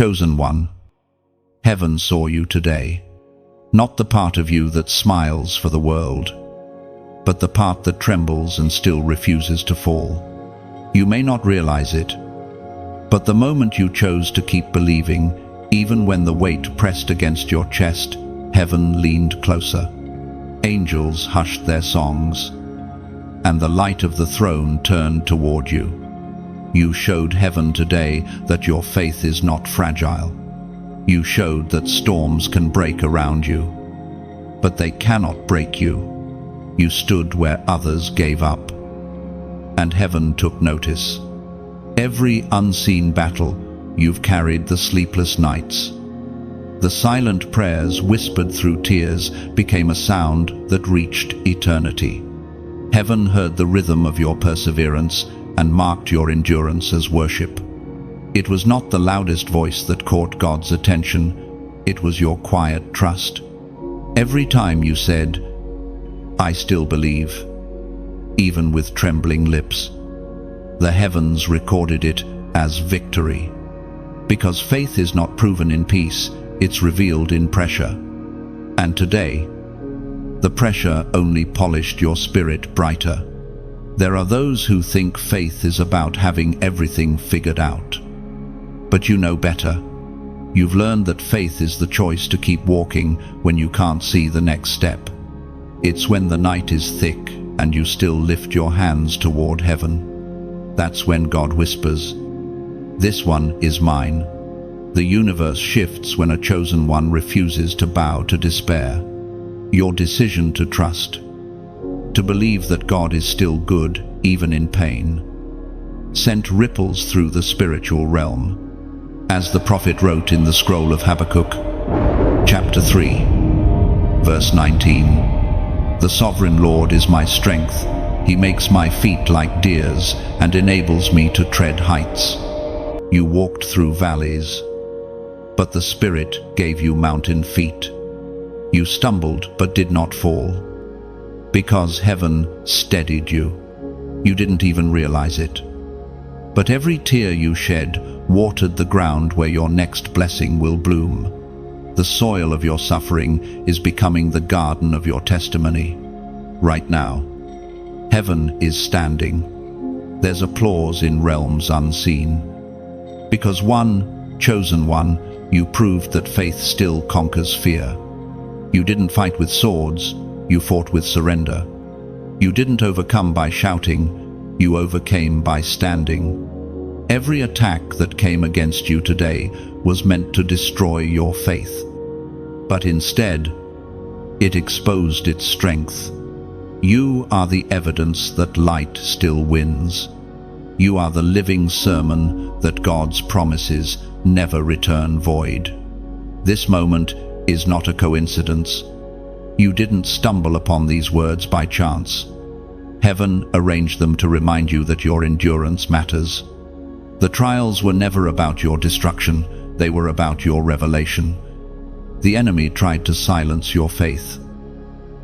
Chosen one, heaven saw you today. Not the part of you that smiles for the world, but the part that trembles and still refuses to fall. You may not realize it, but the moment you chose to keep believing, even when the weight pressed against your chest, heaven leaned closer. Angels hushed their songs, and the light of the throne turned toward you. You showed heaven today that your faith is not fragile. You showed that storms can break around you, but they cannot break you. You stood where others gave up, and heaven took notice. Every unseen battle, you've carried the sleepless nights. The silent prayers whispered through tears became a sound that reached eternity. Heaven heard the rhythm of your perseverance and marked your endurance as worship. It was not the loudest voice that caught God's attention, it was your quiet trust. Every time you said, "I still believe," even with trembling lips, the heavens recorded it as victory. Because faith is not proven in peace, it's revealed in pressure. And today, the pressure only polished your spirit brighter. There are those who think faith is about having everything figured out. But you know better. You've learned that faith is the choice to keep walking when you can't see the next step. It's when the night is thick and you still lift your hands toward heaven. That's when God whispers, "This one is mine." The universe shifts when a chosen one refuses to bow to despair. Your decision to trust, to believe that God is still good even in pain, sent ripples through the spiritual realm. As the prophet wrote in the scroll of Habakkuk, chapter 3, verse 19, "The sovereign Lord is my strength. He makes my feet like deer's and enables me to tread heights." You walked through valleys, but the Spirit gave you mountain feet. You stumbled but did not fall, because heaven steadied you. You didn't even realize it. But every tear you shed watered the ground where your next blessing will bloom. The soil of your suffering is becoming the garden of your testimony. Right now, heaven is standing. There's applause in realms unseen. Because one, chosen one, you proved that faith still conquers fear. You didn't fight with swords, you fought with surrender. You didn't overcome by shouting, you overcame by standing. Every attack that came against you today was meant to destroy your faith. But instead, it exposed its strength. You are the evidence that light still wins. You are the living sermon that God's promises never return void. This moment is not a coincidence. You didn't stumble upon these words by chance. Heaven arranged them to remind you that your endurance matters. The trials were never about your destruction, they were about your revelation. The enemy tried to silence your faith,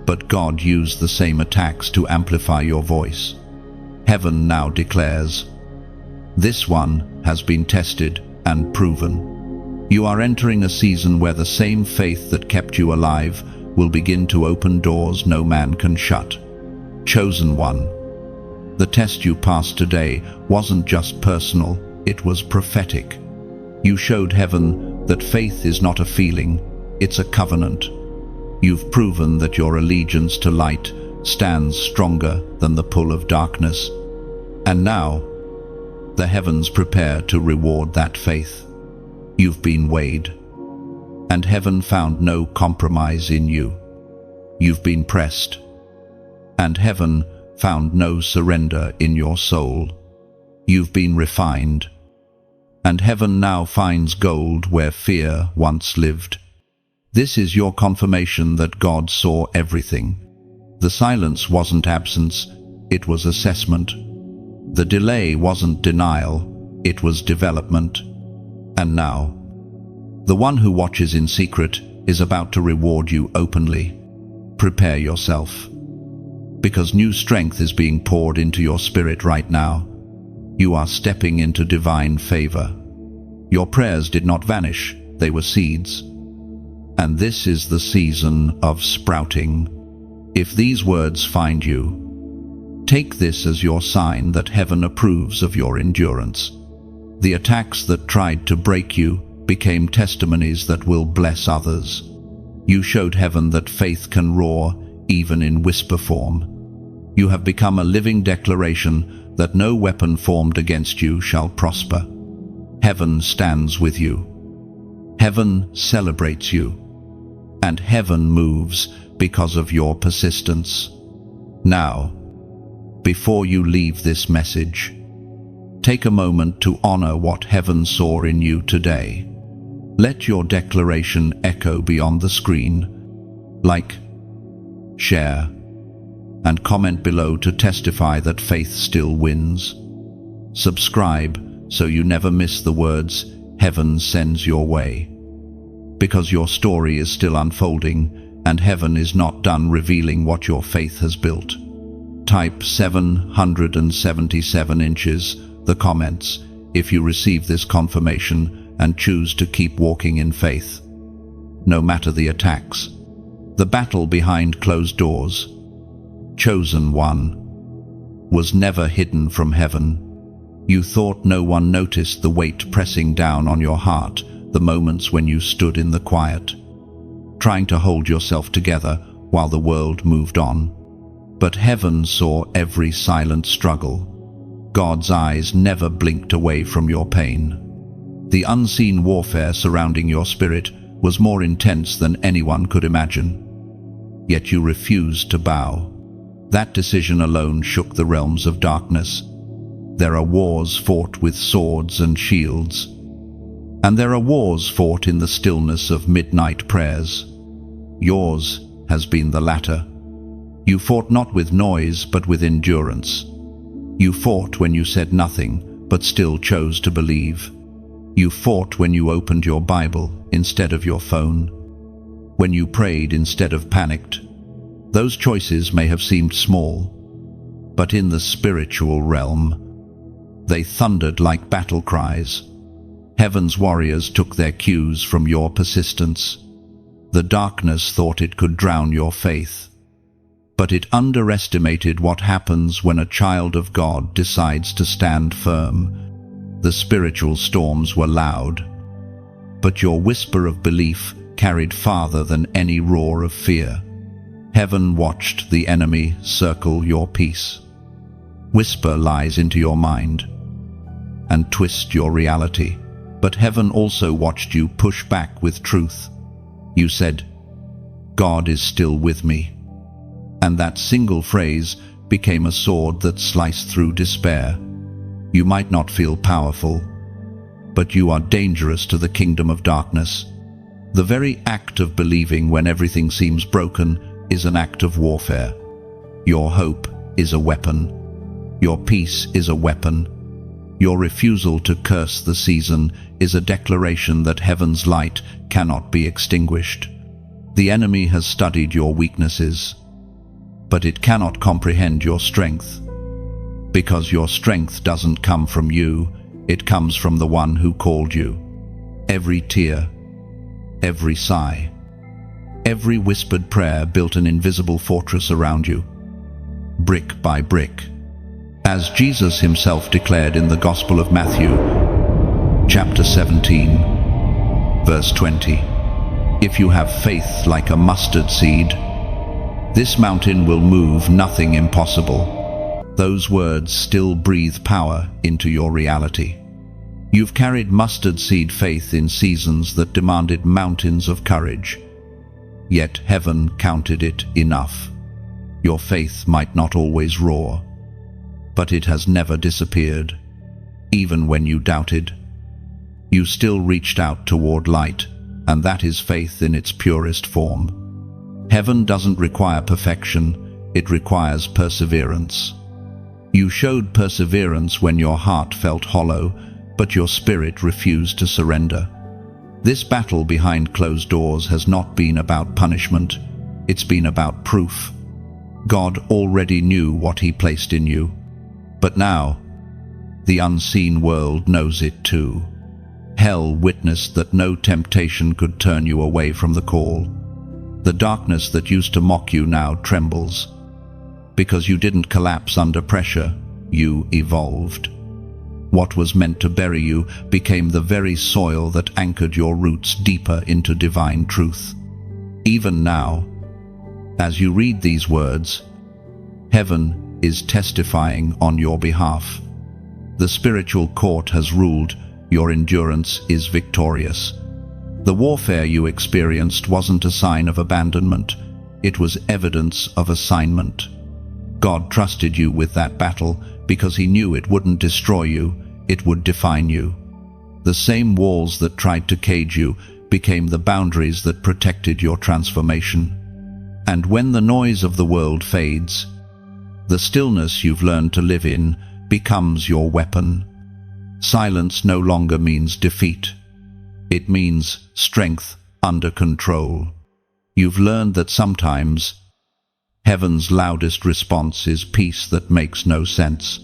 but God used the same attacks to amplify your voice. Heaven now declares, "This one has been tested and proven." You are entering a season where the same faith that kept you alive will begin to open doors no man can shut. Chosen one, the test you passed today wasn't just personal, it was prophetic. You showed heaven that faith is not a feeling, it's a covenant. You've proven that your allegiance to light stands stronger than the pull of darkness. And now, the heavens prepare to reward that faith. You've been weighed, and heaven found no compromise in you. You've been pressed, and heaven found no surrender in your soul. You've been refined, and heaven now finds gold where fear once lived. This is your confirmation that God saw everything. The silence wasn't absence, it was assessment. The delay wasn't denial, it was development. And now, the one who watches in secret is about to reward you openly. Prepare yourself, because new strength is being poured into your spirit right now. You are stepping into divine favor. Your prayers did not vanish, they were seeds. And this is the season of sprouting. If these words find you, take this as your sign that heaven approves of your endurance. The attacks that tried to break you became testimonies that will bless others. You showed heaven that faith can roar even in whisper form. You have become a living declaration that no weapon formed against you shall prosper. Heaven stands with you. Heaven celebrates you. And heaven moves because of your persistence. Now, before you leave this message, take a moment to honor what heaven saw in you today. Let your declaration echo beyond the screen. Like, share, and comment below to testify that faith still wins. Subscribe so you never miss the words heaven sends your way. Because your story is still unfolding and heaven is not done revealing what your faith has built. Type 777 inches, the comments, if you receive this confirmation and choose to keep walking in faith. No matter the attacks, the battle behind closed doors, chosen one, was never hidden from heaven. You thought no one noticed the weight pressing down on your heart, the moments when you stood in the quiet, trying to hold yourself together while the world moved on. But heaven saw every silent struggle. God's eyes never blinked away from your pain. The unseen warfare surrounding your spirit was more intense than anyone could imagine. Yet you refused to bow. That decision alone shook the realms of darkness. There are wars fought with swords and shields, and there are wars fought in the stillness of midnight prayers. Yours has been the latter. You fought not with noise, but with endurance. You fought when you said nothing, but still chose to believe. You fought when you opened your Bible instead of your phone, when you prayed instead of panicked. Those choices may have seemed small, but in the spiritual realm, they thundered like battle cries. Heaven's warriors took their cues from your persistence. The darkness thought it could drown your faith, but it underestimated what happens when a child of God decides to stand firm. The spiritual storms were loud, but your whisper of belief carried farther than any roar of fear. Heaven watched the enemy circle your peace, whisper lies into your mind, and twist your reality. But heaven also watched you push back with truth. You said, "God is still with me." And that single phrase became a sword that sliced through despair. You might not feel powerful, but you are dangerous to the kingdom of darkness. The very act of believing when everything seems broken is an act of warfare. Your hope is a weapon. Your peace is a weapon. Your refusal to curse the season is a declaration that heaven's light cannot be extinguished. The enemy has studied your weaknesses, but it cannot comprehend your strength. Because your strength doesn't come from you, it comes from the one who called you. Every tear, every sigh, every whispered prayer built an invisible fortress around you, brick by brick. As Jesus himself declared in the Gospel of Matthew, chapter 17, verse 20, "If you have faith like a mustard seed, this mountain will move, nothing impossible." Those words still breathe power into your reality. You've carried mustard seed faith in seasons that demanded mountains of courage, yet heaven counted it enough. Your faith might not always roar, but it has never disappeared. Even when you doubted, you still reached out toward light, and that is faith in its purest form. Heaven doesn't require perfection, it requires perseverance. You showed perseverance when your heart felt hollow, but your spirit refused to surrender. This battle behind closed doors has not been about punishment, it's been about proof. God already knew what he placed in you, but now, the unseen world knows it too. Hell witnessed that no temptation could turn you away from the call. The darkness that used to mock you now trembles. Because you didn't collapse under pressure, you evolved. What was meant to bury you became the very soil that anchored your roots deeper into divine truth. Even now, as you read these words, heaven is testifying on your behalf. The spiritual court has ruled. Your endurance is victorious. The warfare you experienced wasn't a sign of abandonment. It was evidence of assignment. God trusted you with that battle because He knew it wouldn't destroy you, it would define you. The same walls that tried to cage you became the boundaries that protected your transformation. And when the noise of the world fades, the stillness you've learned to live in becomes your weapon. Silence no longer means defeat. It means strength under control. You've learned that sometimes heaven's loudest response is peace that makes no sense.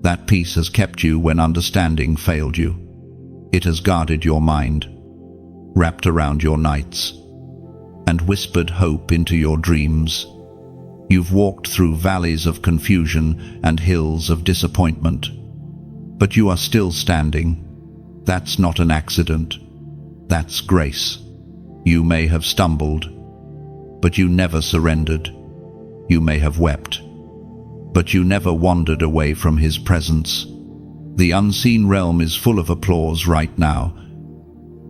That peace has kept you when understanding failed you. It has guarded your mind, wrapped around your nights, and whispered hope into your dreams. You've walked through valleys of confusion and hills of disappointment. But you are still standing. That's not an accident. That's grace. You may have stumbled, but you never surrendered. You may have wept, but you never wandered away from His presence. The unseen realm is full of applause right now,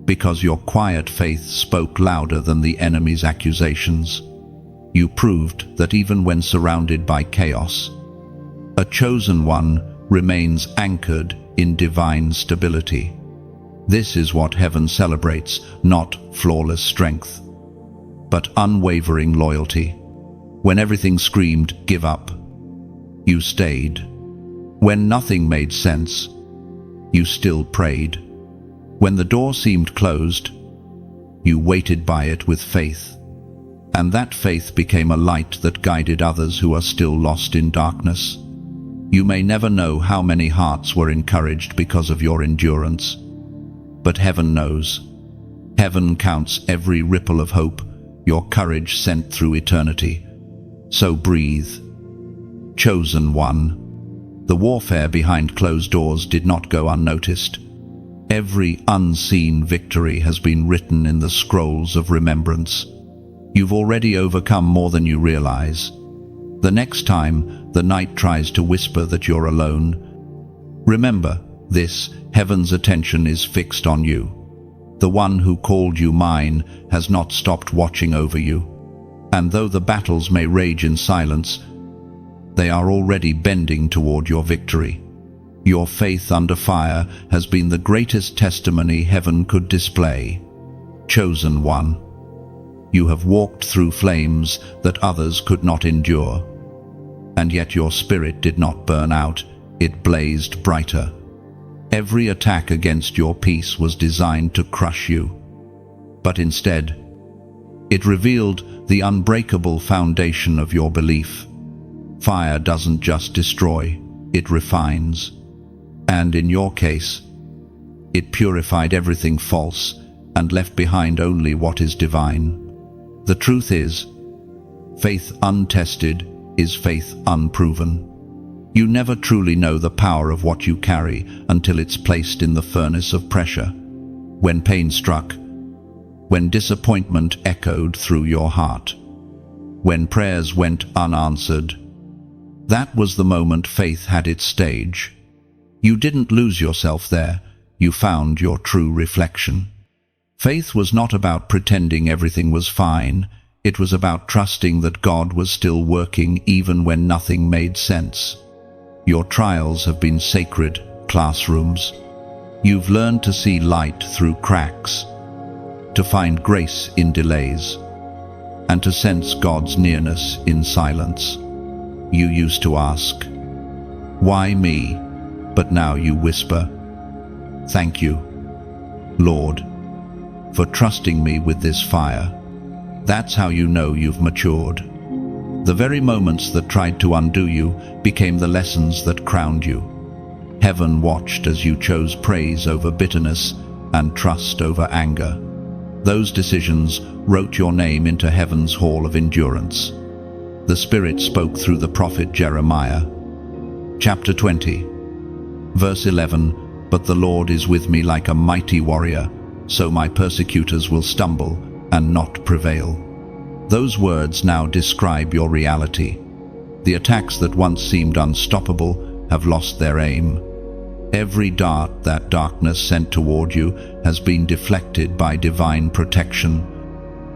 because your quiet faith spoke louder than the enemy's accusations. You proved that even when surrounded by chaos, a chosen one remains anchored in divine stability. This is what heaven celebrates, not flawless strength, but unwavering loyalty. When everything screamed, "Give up," you stayed. When nothing made sense, you still prayed. When the door seemed closed, you waited by it with faith. And that faith became a light that guided others who are still lost in darkness. You may never know how many hearts were encouraged because of your endurance, but heaven knows. Heaven counts every ripple of hope your courage sent through eternity. So breathe. Chosen one. The warfare behind closed doors did not go unnoticed. Every unseen victory has been written in the scrolls of remembrance. You've already overcome more than you realize. The next time the night tries to whisper that you're alone, remember this: heaven's attention is fixed on you. The one who called you mine has not stopped watching over you. And though the battles may rage in silence, they are already bending toward your victory. Your faith under fire has been the greatest testimony heaven could display. Chosen one. You have walked through flames that others could not endure. And yet your spirit did not burn out, it blazed brighter. Every attack against your peace was designed to crush you. But instead, it revealed the unbreakable foundation of your belief. Fire doesn't just destroy, it refines. And in your case, it purified everything false and left behind only what is divine. The truth is, faith untested is faith unproven. You never truly know the power of what you carry until it's placed in the furnace of pressure. When pain struck, when disappointment echoed through your heart, when prayers went unanswered, that was the moment faith had its stage. You didn't lose yourself there, you found your true reflection. Faith was not about pretending everything was fine. It was about trusting that God was still working even when nothing made sense. Your trials have been sacred classrooms. You've learned to see light through cracks, to find grace in delays, and to sense God's nearness in silence. You used to ask, "Why me?" But now you whisper, "Thank you, Lord, for trusting me with this fire." That's how you know you've matured. The very moments that tried to undo you became the lessons that crowned you. Heaven watched as you chose praise over bitterness, and trust over anger. Those decisions wrote your name into heaven's hall of endurance. The Spirit spoke through the prophet Jeremiah. Chapter 20, verse 11, "But the Lord is with me like a mighty warrior, so my persecutors will stumble and not prevail." Those words now describe your reality. The attacks that once seemed unstoppable have lost their aim. Every dart that darkness sent toward you has been deflected by divine protection.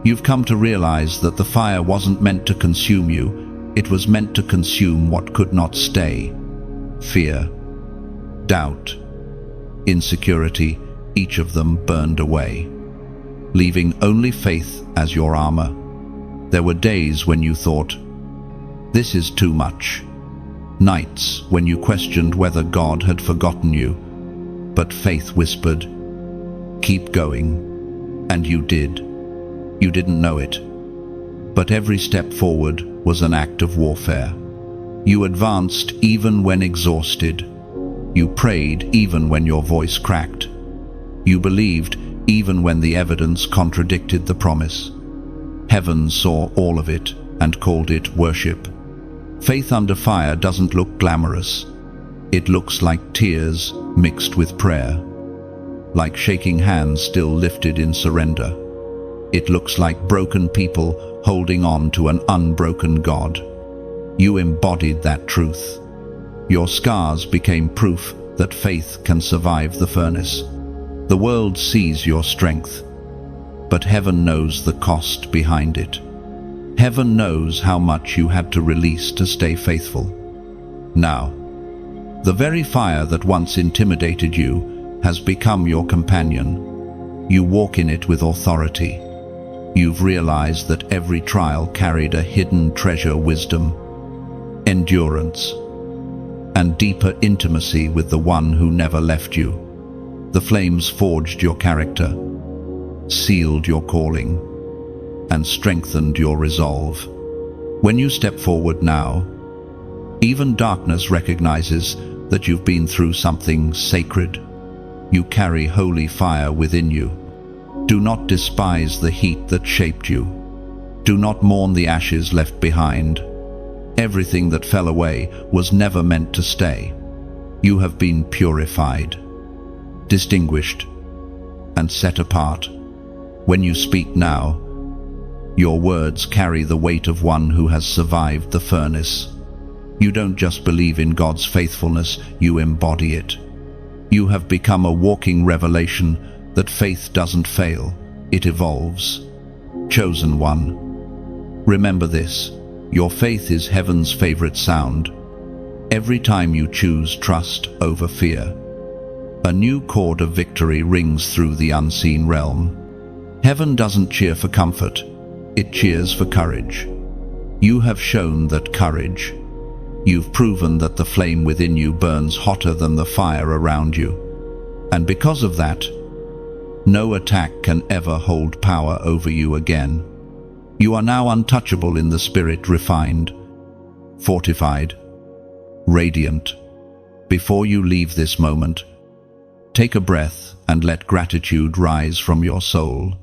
You've come to realize that the fire wasn't meant to consume you, it was meant to consume what could not stay. Fear, doubt, insecurity, each of them burned away, leaving only faith as your armor. There were days when you thought, "This is too much." Nights when you questioned whether God had forgotten you, but faith whispered, "Keep going." And you did. You didn't know it. But every step forward was an act of warfare. You advanced even when exhausted. You prayed even when your voice cracked. You believed even when the evidence contradicted the promise. Heaven saw all of it and called it worship. Faith under fire doesn't look glamorous. It looks like tears mixed with prayer, like shaking hands still lifted in surrender. It looks like broken people holding on to an unbroken God. You embodied that truth. Your scars became proof that faith can survive the furnace. The world sees your strength, but heaven knows the cost behind it. Heaven knows how much you had to release to stay faithful. Now, the very fire that once intimidated you has become your companion. You walk in it with authority. You've realized that every trial carried a hidden treasure: wisdom, endurance, and deeper intimacy with the one who never left you. The flames forged your character, sealed your calling, and strengthened your resolve. When you step forward now, even darkness recognizes that you've been through something sacred. You carry holy fire within you. Do not despise the heat that shaped you. Do not mourn the ashes left behind. Everything that fell away was never meant to stay. You have been purified, distinguished, and set apart. When you speak now, your words carry the weight of one who has survived the furnace. You don't just believe in God's faithfulness, you embody it. You have become a walking revelation that faith doesn't fail, it evolves. Chosen one, remember this: your faith is heaven's favorite sound. Every time you choose trust over fear, a new chord of victory rings through the unseen realm. Heaven doesn't cheer for comfort, it cheers for courage. You have shown that courage. You've proven that the flame within you burns hotter than the fire around you. And because of that, no attack can ever hold power over you again. You are now untouchable in the spirit, refined, fortified, radiant. Before you leave this moment, take a breath and let gratitude rise from your soul.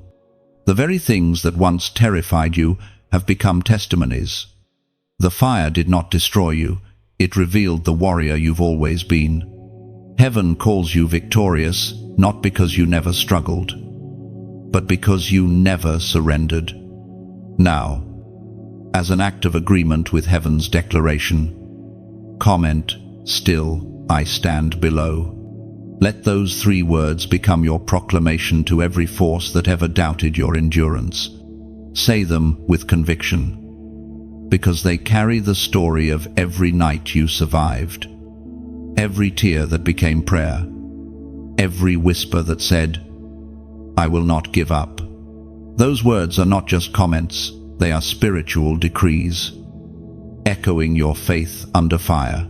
The very things that once terrified you have become testimonies. The fire did not destroy you, it revealed the warrior you've always been. Heaven calls you victorious, not because you never struggled, but because you never surrendered. Now, as an act of agreement with heaven's declaration, comment, "Still I stand below." Let those 3 words become your proclamation to every force that ever doubted your endurance. Say them with conviction, because they carry the story of every night you survived, every tear that became prayer, every whisper that said, "I will not give up." Those words are not just comments, they are spiritual decrees, echoing your faith under fire.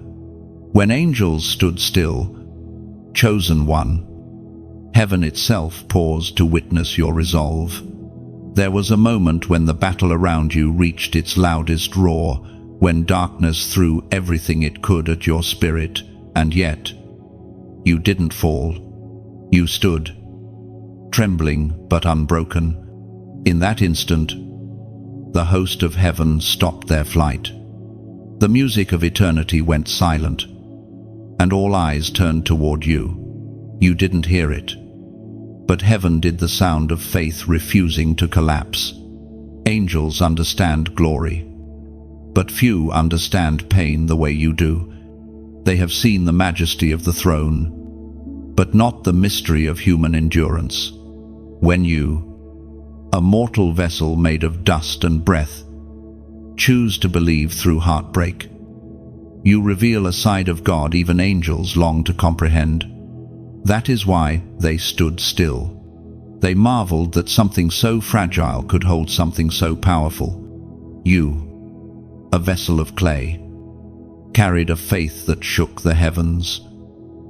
When angels stood still, chosen one, heaven itself paused to witness your resolve. There was a moment when the battle around you reached its loudest roar, when darkness threw everything it could at your spirit, and yet, you didn't fall. You stood. trembling but unbroken. In that instant, the host of heaven stopped their flight. The music of eternity went silent, and all eyes turned toward you. You didn't hear it, but heaven did the sound of faith refusing to collapse. Angels understand glory, but few understand pain the way you do. They have seen the majesty of the throne, but not the mystery of human endurance. When you, a mortal vessel made of dust and breath, choose to believe through heartbreak, you reveal a side of God even angels long to comprehend. That is why they stood still. They marveled that something so fragile could hold something so powerful. You, a vessel of clay, carried a faith that shook the heavens.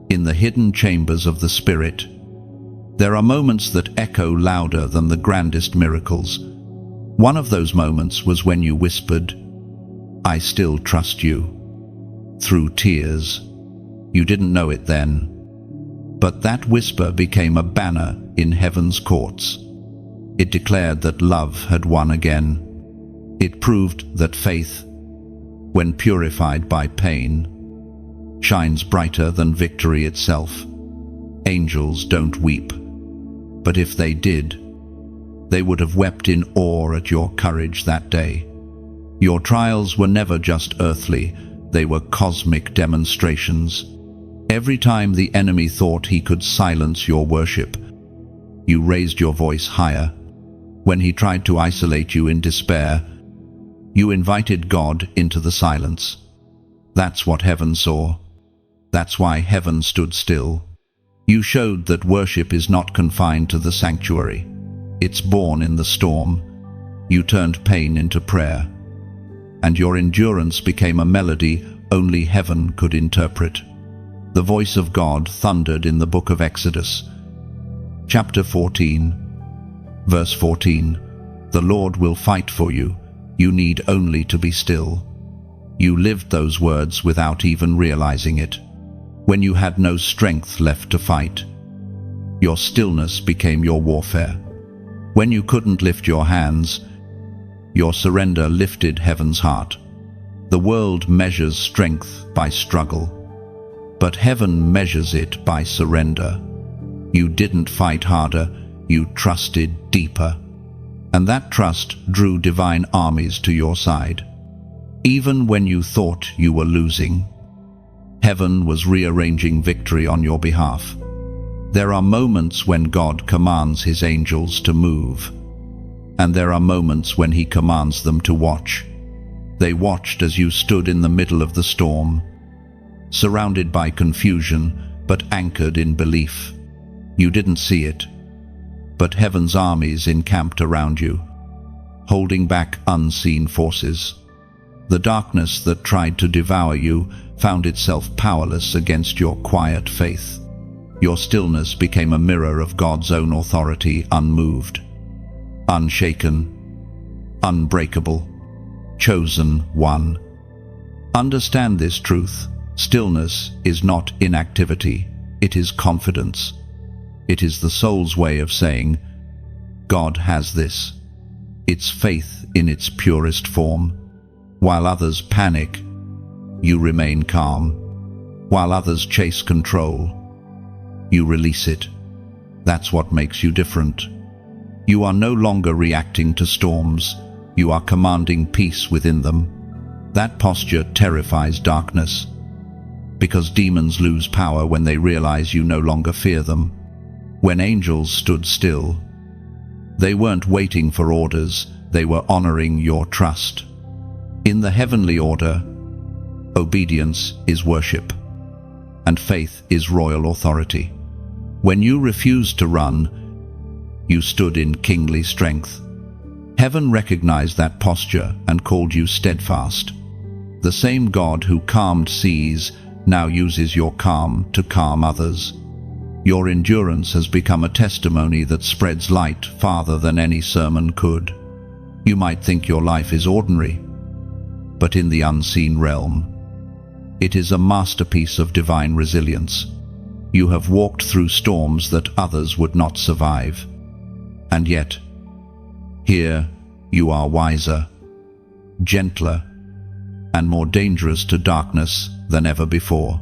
In the hidden chambers of the Spirit, there are moments that echo louder than the grandest miracles. One of those moments was when you whispered, "I still trust you," through tears. You didn't know it then, but that whisper became a banner in heaven's courts. It declared that love had won again. It proved that faith, when purified by pain, shines brighter than victory itself. Angels don't weep, but if they did, they would have wept in awe at your courage that day. Your trials were never just earthly, they were cosmic demonstrations. Every time the enemy thought he could silence your worship, you raised your voice higher. When he tried to isolate you in despair, you invited God into the silence. That's what heaven saw. That's why heaven stood still. You showed that worship is not confined to the sanctuary. It's born in the storm. You turned pain into prayer, and your endurance became a melody only heaven could interpret. The voice of God thundered in the book of Exodus, chapter 14, verse 14. The Lord will fight for you. You need only to be still. You lived those words without even realizing it. When you had no strength left to fight, your stillness became your warfare. When you couldn't lift your hands, your surrender lifted heaven's heart. The world measures strength by struggle, but heaven measures it by surrender. You didn't fight harder, you trusted deeper. And that trust drew divine armies to your side. Even when you thought you were losing, heaven was rearranging victory on your behalf. There are moments when God commands his angels to move, and there are moments when he commands them to watch. They watched as you stood in the middle of the storm, surrounded by confusion, but anchored in belief. You didn't see it, but heaven's armies encamped around you, holding back unseen forces. The darkness that tried to devour you found itself powerless against your quiet faith. Your stillness became a mirror of God's own authority, unmoved, unshaken, unbreakable, chosen one. Understand this truth. Stillness is not inactivity, it is confidence. It is the soul's way of saying, God has this. It's faith in its purest form. While others panic, you remain calm. While others chase control, you release it. That's what makes you different. You are no longer reacting to storms, you are commanding peace within them. That posture terrifies darkness, because demons lose power when they realize you no longer fear them. When angels stood still, they weren't waiting for orders, they were honoring your trust. In the heavenly order, obedience is worship, and faith is royal authority. When you refused to run, you stood in kingly strength. Heaven recognized that posture and called you steadfast. The same God who calmed seas now uses your calm to calm others. Your endurance has become a testimony that spreads light farther than any sermon could. You might think your life is ordinary, but in the unseen realm, it is a masterpiece of divine resilience. You have walked through storms that others would not survive. And yet, here you are wiser, gentler, and more dangerous to darkness than ever before.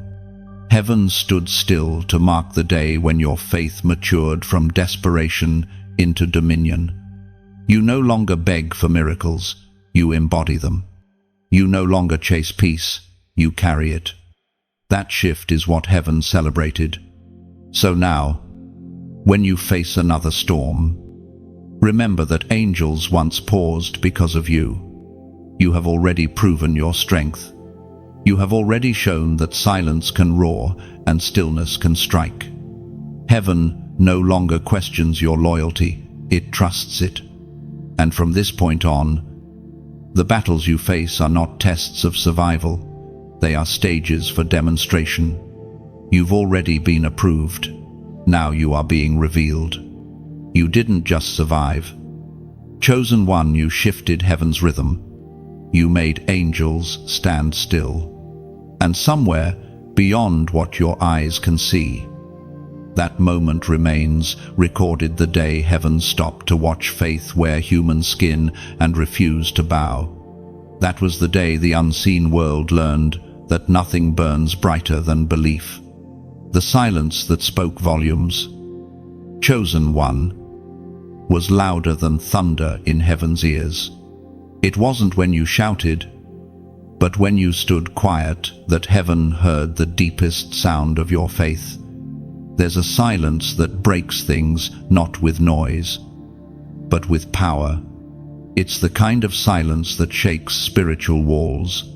Heaven stood still to mark the day when your faith matured from desperation into dominion. You no longer beg for miracles, you embody them. You no longer chase peace, you carry it. That shift is what heaven celebrated. So now, when you face another storm, remember that angels once paused because of you. You have already proven your strength. You have already shown that silence can roar and stillness can strike. Heaven no longer questions your loyalty, it trusts it. And from this point on, the battles you face are not tests of survival, they are stages for demonstration. You've already been approved. Now you are being revealed. You didn't just survive. Chosen one, you shifted heaven's rhythm. You made angels stand still. And somewhere beyond what your eyes can see, that moment remains, recorded the day heaven stopped to watch faith wear human skin and refuse to bow. That was the day the unseen world learned that nothing burns brighter than belief. The silence that spoke volumes, chosen one, was louder than thunder in heaven's ears. It wasn't when you shouted, but when you stood quiet, that heaven heard the deepest sound of your faith. There's a silence that breaks things, not with noise, but with power. It's the kind of silence that shakes spiritual walls,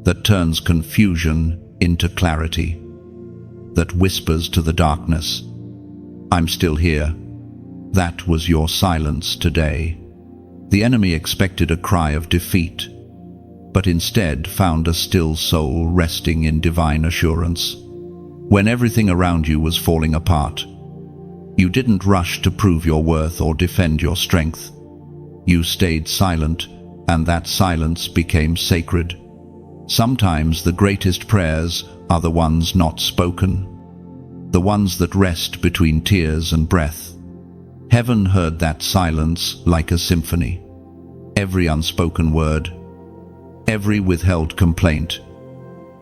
that turns confusion into clarity, that whispers to the darkness, "I'm still here." That was your silence today. The enemy expected a cry of defeat, but instead found a still soul resting in divine assurance. When everything around you was falling apart, you didn't rush to prove your worth or defend your strength. You stayed silent, and that silence became sacred. Sometimes the greatest prayers are the ones not spoken, the ones that rest between tears and breath. Heaven heard that silence like a symphony. Every unspoken word, every withheld complaint,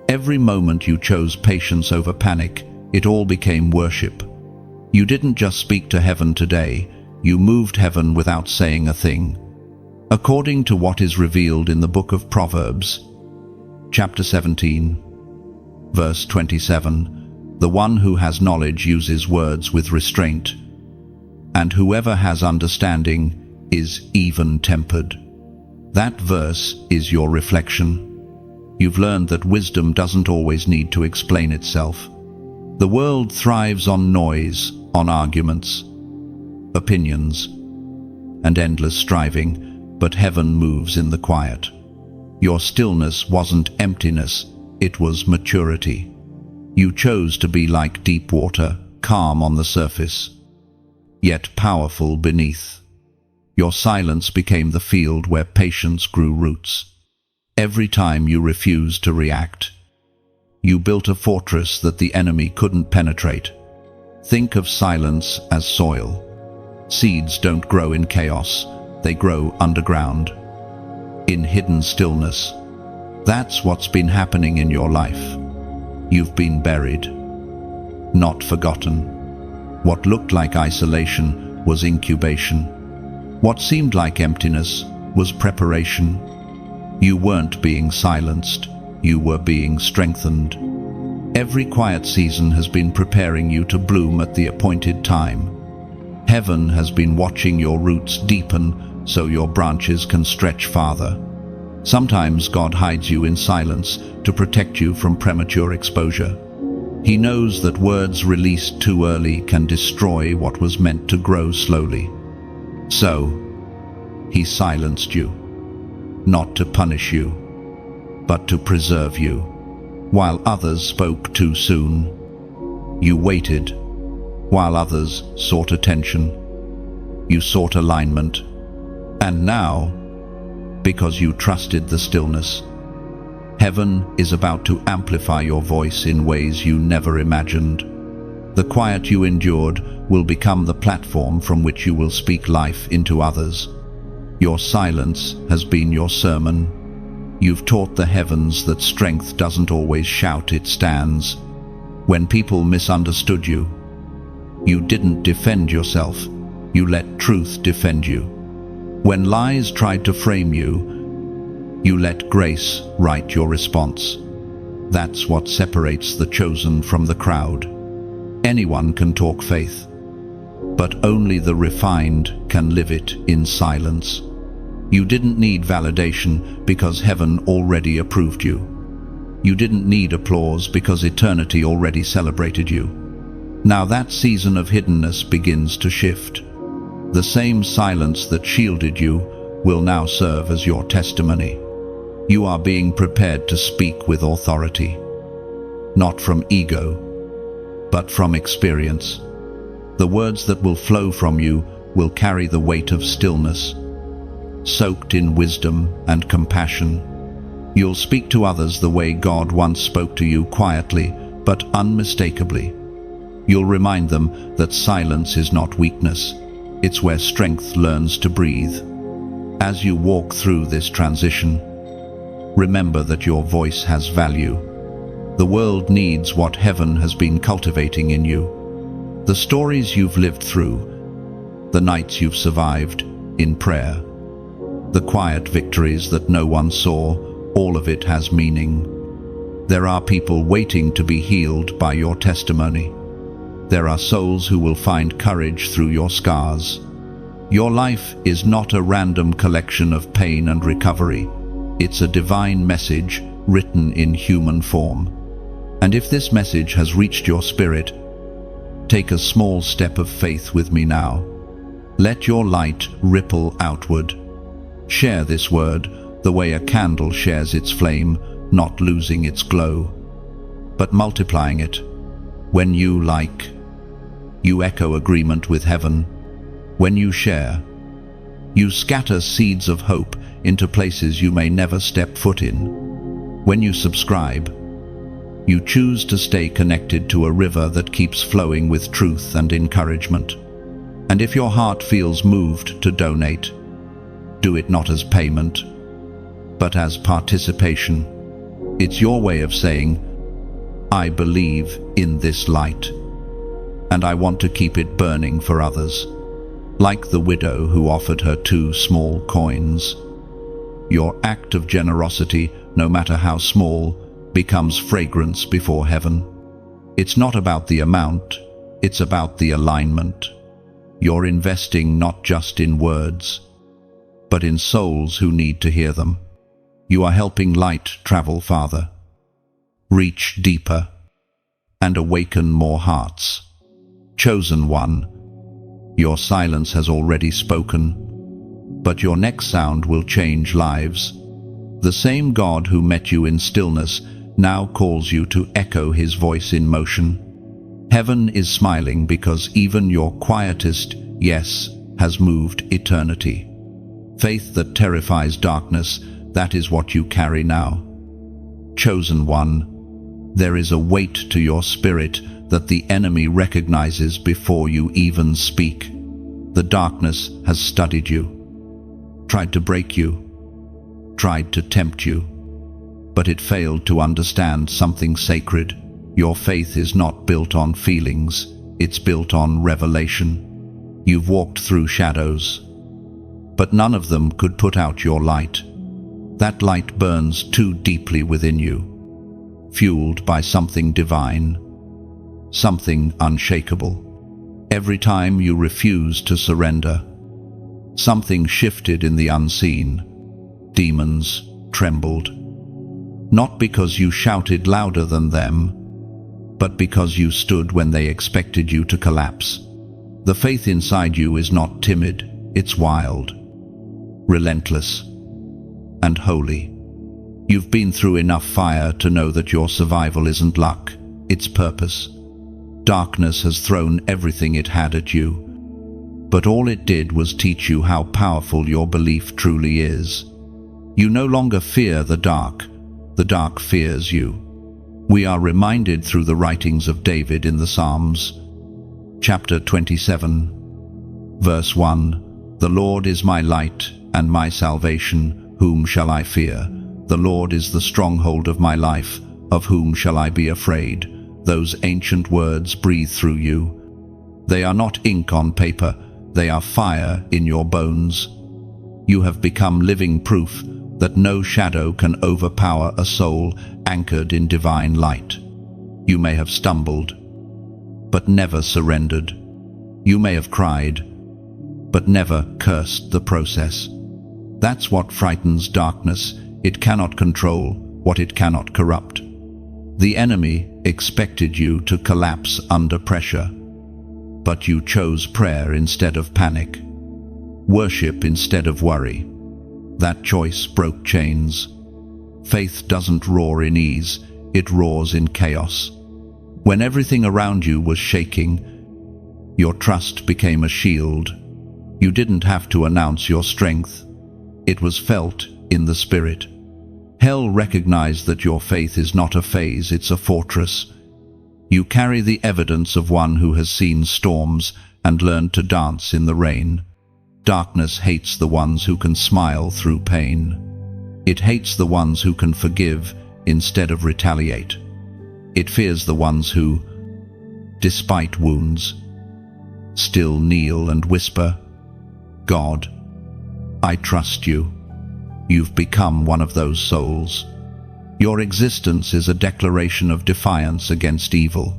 every moment you chose patience over panic, it all became worship. You didn't just speak to heaven today, you moved heaven without saying a thing. According to what is revealed in the book of Proverbs, chapter 17, verse 27, the one who has knowledge uses words with restraint, and whoever has understanding is even-tempered. That verse is your reflection. You've learned that wisdom doesn't always need to explain itself. The world thrives on noise, on arguments, opinions, and endless striving, but heaven moves in the quiet. Your stillness wasn't emptiness, it was maturity. You chose to be like deep water, calm on the surface, yet powerful beneath. Your silence became the field where patience grew roots. Every time you refused to react, you built a fortress that the enemy couldn't penetrate. Think of silence as soil. Seeds don't grow in chaos, they grow underground, in hidden stillness. That's what's been happening in your life. You've been buried, not forgotten. What looked like isolation was incubation. What seemed like emptiness was preparation. You weren't being silenced, you were being strengthened. Every quiet season has been preparing you to bloom at the appointed time. Heaven has been watching your roots deepen so your branches can stretch farther. Sometimes God hides you in silence to protect you from premature exposure. He knows that words released too early can destroy what was meant to grow slowly. So, He silenced you, not to punish you, but to preserve you. While others spoke too soon, you waited. While others sought attention, you sought alignment. And now, because you trusted the stillness, heaven is about to amplify your voice in ways you never imagined. The quiet you endured will become the platform from which you will speak life into others. Your silence has been your sermon. You've taught the heavens that strength doesn't always shout, it stands. When people misunderstood you, you didn't defend yourself. You let truth defend you. When lies tried to frame you, you let grace write your response. That's what separates the chosen from the crowd. Anyone can talk faith, but only the refined can live it in silence. You didn't need validation because heaven already approved you. You didn't need applause because eternity already celebrated you. Now that season of hiddenness begins to shift. The same silence that shielded you will now serve as your testimony. You are being prepared to speak with authority, not from ego, but from experience. The words that will flow from you will carry the weight of stillness, soaked in wisdom and compassion. You'll speak to others the way God once spoke to you, quietly but unmistakably. You'll remind them that silence is not weakness, it's where strength learns to breathe. As you walk through this transition, remember that your voice has value. The world needs what heaven has been cultivating in you. The stories you've lived through, the nights you've survived in prayer, the quiet victories that no one saw, all of it has meaning. There are people waiting to be healed by your testimony. There are souls who will find courage through your scars. Your life is not a random collection of pain and recovery. It's a divine message written in human form. And if this message has reached your spirit, take a small step of faith with me now. Let your light ripple outward. Share this word the way a candle shares its flame, not losing its glow, but multiplying it. When you like, you echo agreement with heaven. When you share, you scatter seeds of hope into places you may never step foot in. When you subscribe, you choose to stay connected to a river that keeps flowing with truth and encouragement. And if your heart feels moved to donate, do it not as payment, but as participation. It's your way of saying, I believe in this light, and I want to keep it burning for others. Like the widow who offered her 2 small coins, your act of generosity, no matter how small, becomes fragrance before heaven. It's not about the amount, it's about the alignment. You're investing not just in words, but in souls who need to hear them. You are helping light travel farther, reach deeper, and awaken more hearts. Chosen one, your silence has already spoken, but your next sound will change lives. The same God who met you in stillness now calls you to echo his voice in motion. Heaven is smiling because even your quietest yes has moved eternity. Faith that terrifies darkness, that is what you carry now. Chosen one, there is a weight to your spirit that the enemy recognizes before you even speak. The darkness has studied you, tried to break you, tried to tempt you, but it failed to understand something sacred. Your faith is not built on feelings, it's built on revelation. You've walked through shadows, but none of them could put out your light. That light burns too deeply within you, fueled by something divine, something unshakable. Every time you refuse to surrender, something shifted in the unseen. Demons trembled, not because you shouted louder than them, but because you stood when they expected you to collapse. The faith inside you is not timid, it's wild, relentless, and holy. You've been through enough fire to know that your survival isn't luck, it's purpose. Darkness has thrown everything it had at you, but all it did was teach you how powerful your belief truly is. You no longer fear the dark fears you. We are reminded through the writings of David in the Psalms, Chapter 27, verse 1. The Lord is my light and my salvation, whom shall I fear? The Lord is the stronghold of my life, of whom shall I be afraid? Those ancient words breathe through you. They are not ink on paper, they are fire in your bones. You have become living proof that no shadow can overpower a soul anchored in divine light. You may have stumbled, but never surrendered. You may have cried, but never cursed the process. That's what frightens darkness. It cannot control what it cannot corrupt. The enemy expected you to collapse under pressure, but you chose prayer instead of panic, worship instead of worry. That choice broke chains. Faith doesn't roar in ease, it roars in chaos. When everything around you was shaking, your trust became a shield. You didn't have to announce your strength. It was felt in the spirit. Hell recognized that your faith is not a phase, it's a fortress. You carry the evidence of one who has seen storms and learned to dance in the rain. Darkness hates the ones who can smile through pain. It hates the ones who can forgive instead of retaliate. It fears the ones who, despite wounds, still kneel and whisper, God, I trust you. You've become one of those souls. Your existence is a declaration of defiance against evil.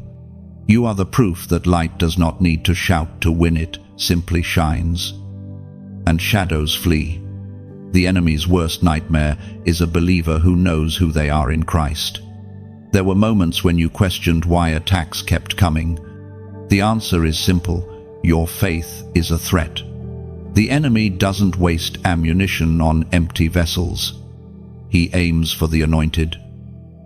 You are the proof that light does not need to shout to win, it simply shines. And shadows flee. The enemy's worst nightmare is a believer who knows who they are in Christ. There were moments when you questioned why attacks kept coming. The answer is simple: your faith is a threat. The enemy doesn't waste ammunition on empty vessels. He aims for the anointed.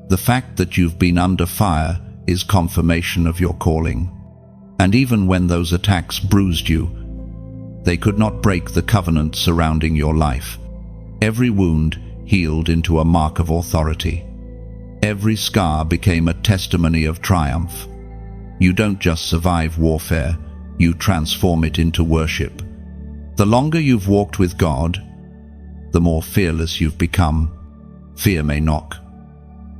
The fact that you've been under fire is confirmation of your calling. And even when those attacks bruised you, they could not break the covenant surrounding your life. Every wound healed into a mark of authority. Every scar became a testimony of triumph. You don't just survive warfare, you transform it into worship. The longer you've walked with God, the more fearless you've become. Fear may knock,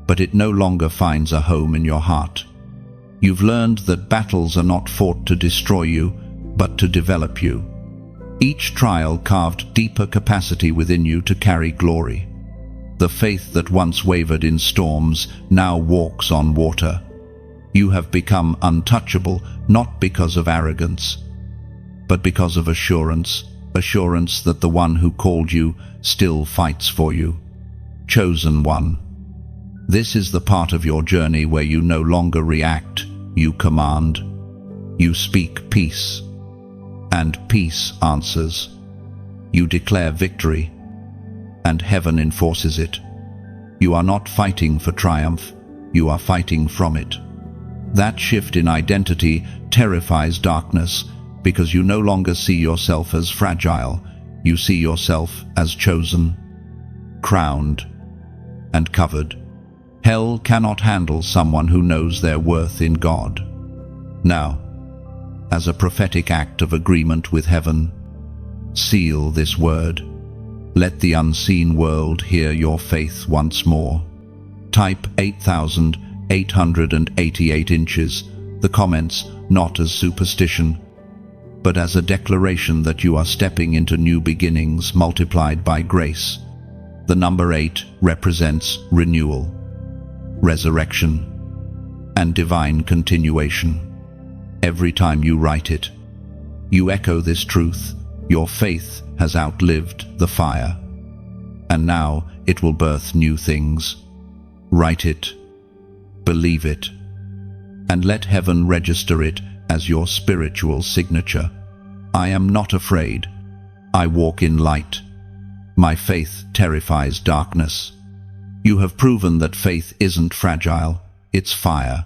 but it no longer finds a home in your heart. You've learned that battles are not fought to destroy you, but to develop you. Each trial carved deeper capacity within you to carry glory. The faith that once wavered in storms now walks on water. You have become untouchable, not because of arrogance, but because of assurance that the one who called you still fights for you. Chosen one. This is the part of your journey where you no longer react, you command. You speak peace, and peace answers. You declare victory, and heaven enforces it. You are not fighting for triumph, you are fighting from it. That shift in identity terrifies darkness, because you no longer see yourself as fragile, you see yourself as chosen, crowned, and covered. Hell cannot handle someone who knows their worth in God. Now, as a prophetic act of agreement with heaven, seal this word. Let the unseen world hear your faith once more. Type 8,888 inches, the comments not as superstition, but as a declaration that you are stepping into new beginnings multiplied by grace. The number 8 represents renewal, resurrection, and divine continuation. Every time you write it, you echo this truth: your faith has outlived the fire, and now it will birth new things. Write it, believe it, and let heaven register it as your spiritual signature. I am not afraid. I walk in light. My faith terrifies darkness. You have proven that faith isn't fragile, it's fire,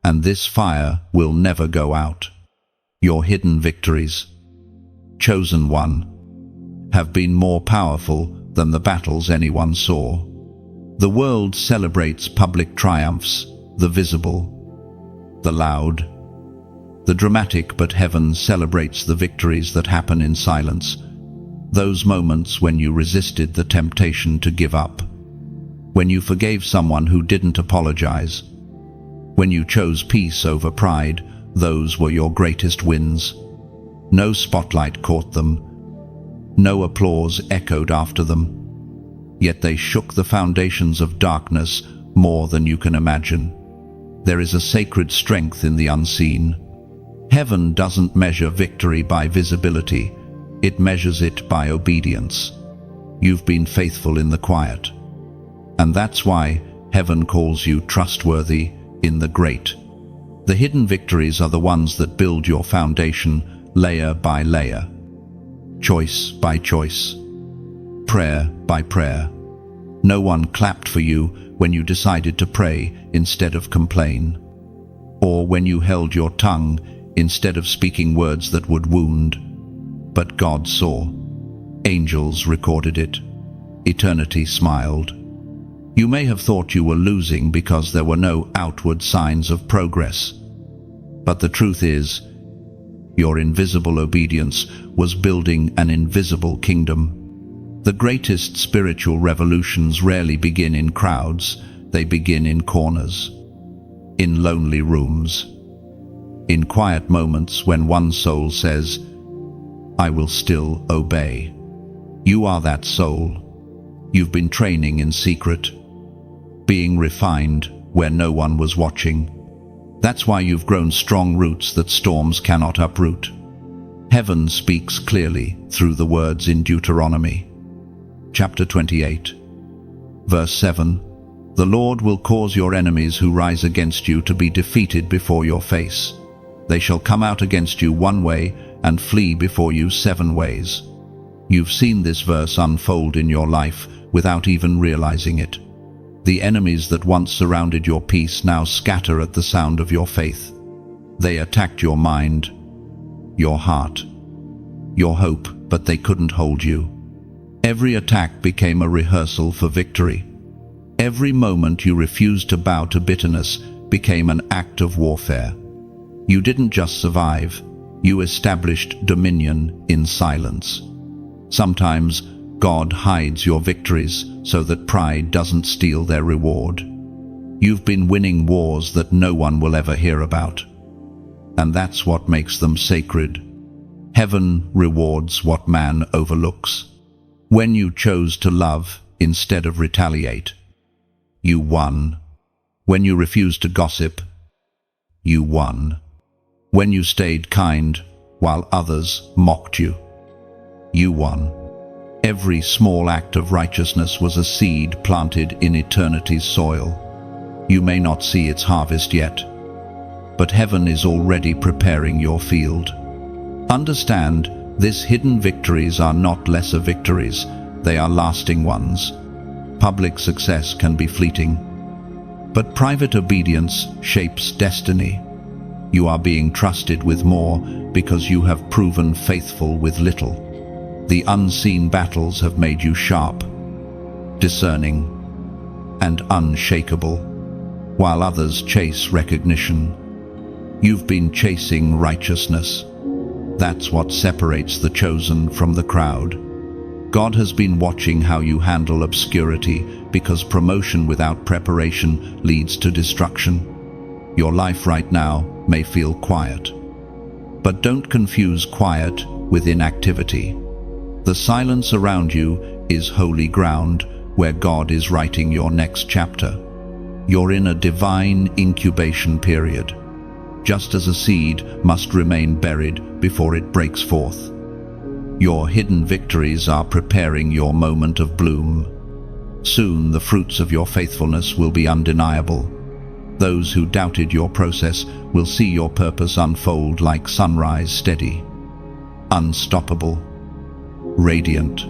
and this fire will never go out. Your hidden victories, chosen one, have been more powerful than the battles anyone saw. The world celebrates public triumphs, the visible, the loud, The dramatic, but heaven celebrates the victories that happen in silence. Those moments when you resisted the temptation to give up. When you forgave someone who didn't apologize. When you chose peace over pride, those were your greatest wins. No spotlight caught them. No applause echoed after them. Yet they shook the foundations of darkness more than you can imagine. There is a sacred strength in the unseen. Heaven doesn't measure victory by visibility. It measures it by obedience. You've been faithful in the quiet. And that's why heaven calls you trustworthy in the great. The hidden victories are the ones that build your foundation layer by layer. Choice by choice. Prayer by prayer. No one clapped for you when you decided to pray instead of complain. Or when you held your tongue instead of speaking words that would wound. But God saw. Angels recorded it. Eternity smiled. You may have thought you were losing because there were no outward signs of progress. But the truth is, your invisible obedience was building an invisible kingdom. The greatest spiritual revolutions rarely begin in crowds. They begin in corners, in lonely rooms, in quiet moments when one soul says, "I will still obey." You are that soul. You've been training in secret, being refined where no one was watching. That's why you've grown strong roots that storms cannot uproot. Heaven speaks clearly through the words in Deuteronomy. Chapter 28, verse 7. The Lord will cause your enemies who rise against you to be defeated before your face. They shall come out against you one way and flee before you 7 ways. You've seen this verse unfold in your life without even realizing it. The enemies that once surrounded your peace now scatter at the sound of your faith. They attacked your mind, your heart, your hope, but they couldn't hold you. Every attack became a rehearsal for victory. Every moment you refused to bow to bitterness became an act of warfare. You didn't just survive, you established dominion in silence. Sometimes God hides your victories so that pride doesn't steal their reward. You've been winning wars that no one will ever hear about. And that's what makes them sacred. Heaven rewards what man overlooks. When you chose to love instead of retaliate, you won. When you refused to gossip, you won. When you stayed kind while others mocked you, you won. Every small act of righteousness was a seed planted in eternity's soil. You may not see its harvest yet, but heaven is already preparing your field. Understand, these hidden victories are not lesser victories, they are lasting ones. Public success can be fleeting, but private obedience shapes destiny. You are being trusted with more because you have proven faithful with little. The unseen battles have made you sharp, discerning, and unshakable. While others chase recognition, you've been chasing righteousness. That's what separates the chosen from the crowd. God has been watching how you handle obscurity, because promotion without preparation leads to destruction. Your life right now may feel quiet, but don't confuse quiet with inactivity. The silence around you is holy ground where God is writing your next chapter. You're in a divine incubation period, just as a seed must remain buried before it breaks forth. Your hidden victories are preparing your moment of bloom. Soon the fruits of your faithfulness will be undeniable. Those who doubted your process will see your purpose unfold like sunrise, steady, unstoppable, radiant.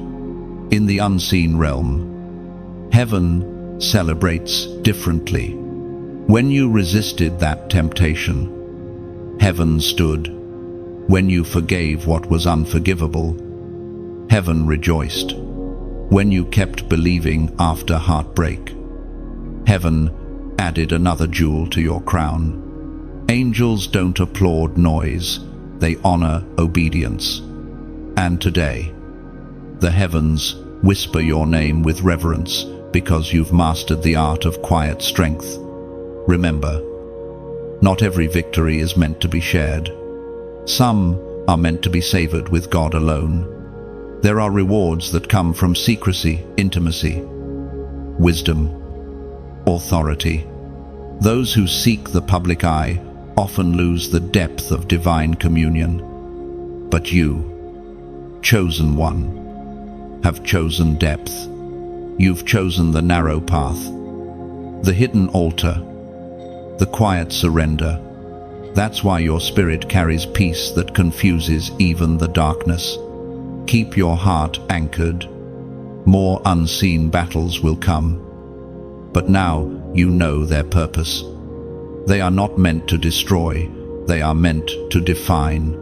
In the unseen realm, heaven celebrates differently. When you resisted that temptation, heaven stood. When you forgave what was unforgivable, heaven rejoiced. When you kept believing after heartbreak, heaven added another jewel to your crown. Angels don't applaud noise, they honor obedience. And today, the heavens whisper your name with reverence because you've mastered the art of quiet strength. Remember, not every victory is meant to be shared. Some are meant to be savored with God alone. There are rewards that come from secrecy, intimacy, wisdom, authority. Those who seek the public eye often lose the depth of divine communion. But you, chosen one, have chosen depth. You've chosen the narrow path, the hidden altar, the quiet surrender. That's why your spirit carries peace that confuses even the darkness. Keep your heart anchored. More unseen battles will come. But now you know their purpose. They are not meant to destroy, they are meant to define.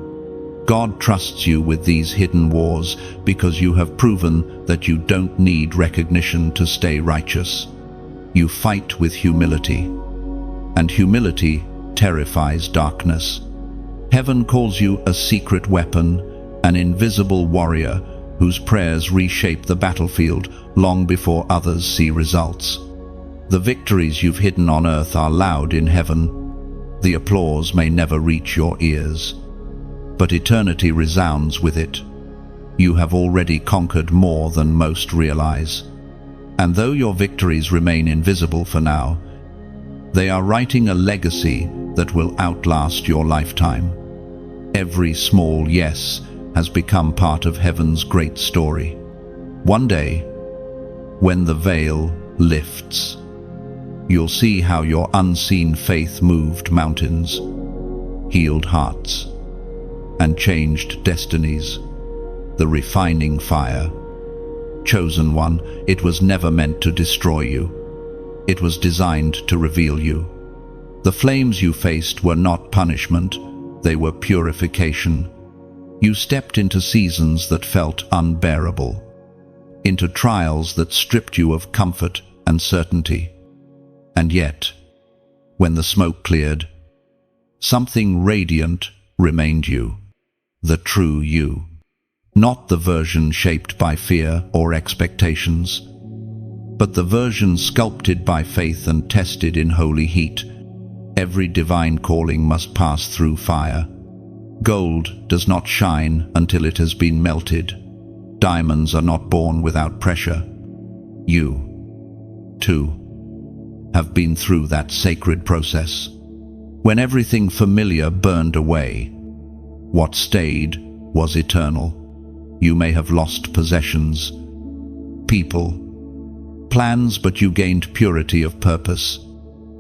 God trusts you with these hidden wars because you have proven that you don't need recognition to stay righteous. You fight with humility, and humility terrifies darkness. Heaven calls you a secret weapon, an invisible warrior whose prayers reshape the battlefield long before others see results. The victories you've hidden on earth are loud in heaven. The applause may never reach your ears, but eternity resounds with it. You have already conquered more than most realize. And though your victories remain invisible for now, they are writing a legacy that will outlast your lifetime. Every small yes has become part of heaven's great story. One day, when the veil lifts, you'll see how your unseen faith moved mountains, healed hearts, and changed destinies. The refining fire. Chosen one, it was never meant to destroy you. It was designed to reveal you. The flames you faced were not punishment, they were purification. You stepped into seasons that felt unbearable, into trials that stripped you of comfort and certainty. And yet, when the smoke cleared, something radiant remained you, the true you. Not the version shaped by fear or expectations, but the version sculpted by faith and tested in holy heat. Every divine calling must pass through fire. Gold does not shine until it has been melted. Diamonds are not born without pressure. You, too, have been through that sacred process. When everything familiar burned away, what stayed was eternal. You may have lost possessions, people, plans, but you gained purity of purpose.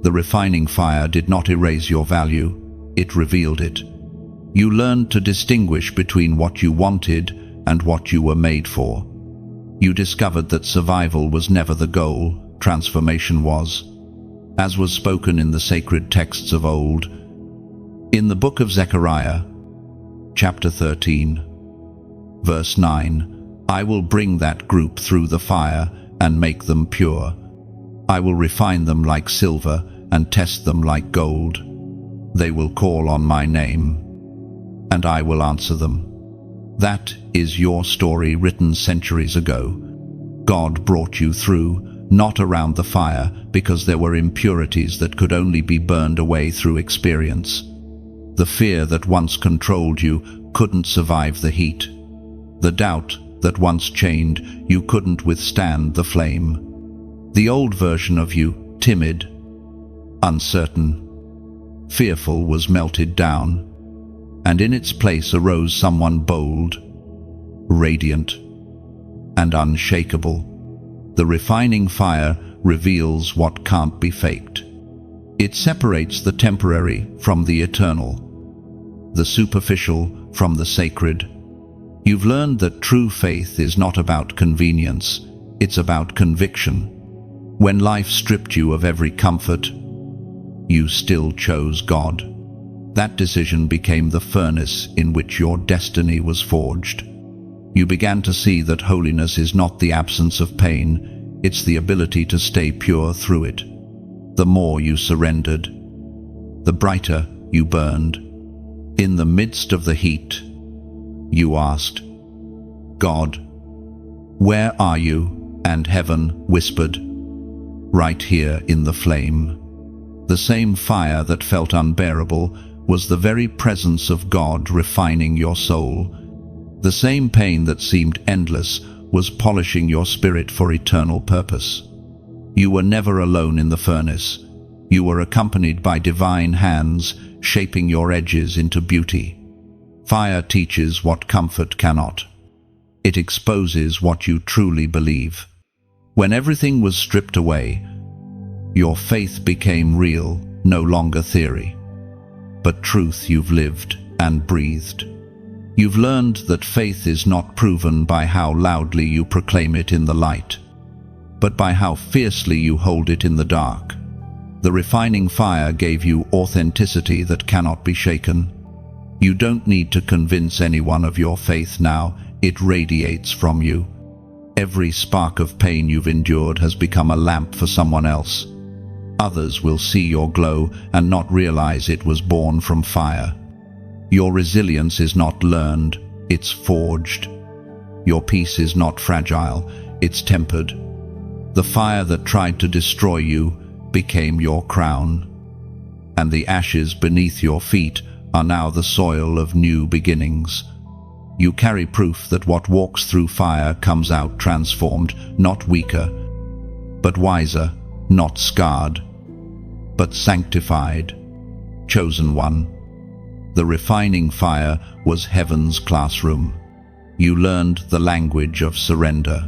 The refining fire did not erase your value, it revealed it. You learned to distinguish between what you wanted and what you were made for. You discovered that survival was never the goal, transformation was. As was spoken in the sacred texts of old. In the book of Zechariah, chapter 13, verse 9, I will bring that group through the fire and make them pure. I will refine them like silver and test them like gold. They will call on my name, and I will answer them. That is your story written centuries ago. God brought you through, not around the fire, because there were impurities that could only be burned away through experience. The fear that once controlled you couldn't survive the heat. The doubt that once chained you couldn't withstand the flame. The old version of you, timid, uncertain, fearful, was melted down, and in its place arose someone bold, radiant, and unshakable. The refining fire reveals what can't be faked. It separates the temporary from the eternal, the superficial from the sacred. You've learned that true faith is not about convenience, it's about conviction. When life stripped you of every comfort, you still chose God. That decision became the furnace in which your destiny was forged. You began to see that holiness is not the absence of pain, it's the ability to stay pure through it. The more you surrendered, the brighter you burned. In the midst of the heat, you asked, "God, where are you?" And heaven whispered, "Right here in the flame." The same fire that felt unbearable was the very presence of God refining your soul. The same pain that seemed endless was polishing your spirit for eternal purpose. You were never alone in the furnace. You were accompanied by divine hands, shaping your edges into beauty. Fire teaches what comfort cannot. It exposes what you truly believe. When everything was stripped away, your faith became real, no longer theory, but truth you've lived and breathed. You've learned that faith is not proven by how loudly you proclaim it in the light, but by how fiercely you hold it in the dark. The refining fire gave you authenticity that cannot be shaken. You don't need to convince anyone of your faith now, it radiates from you. Every spark of pain you've endured has become a lamp for someone else. Others will see your glow and not realize it was born from fire. Your resilience is not learned, it's forged. Your peace is not fragile, it's tempered. The fire that tried to destroy you became your crown, and the ashes beneath your feet are now the soil of new beginnings. You carry proof that what walks through fire comes out transformed, not weaker, but wiser, not scarred, but sanctified, chosen one. The refining fire was heaven's classroom. You learned the language of surrender,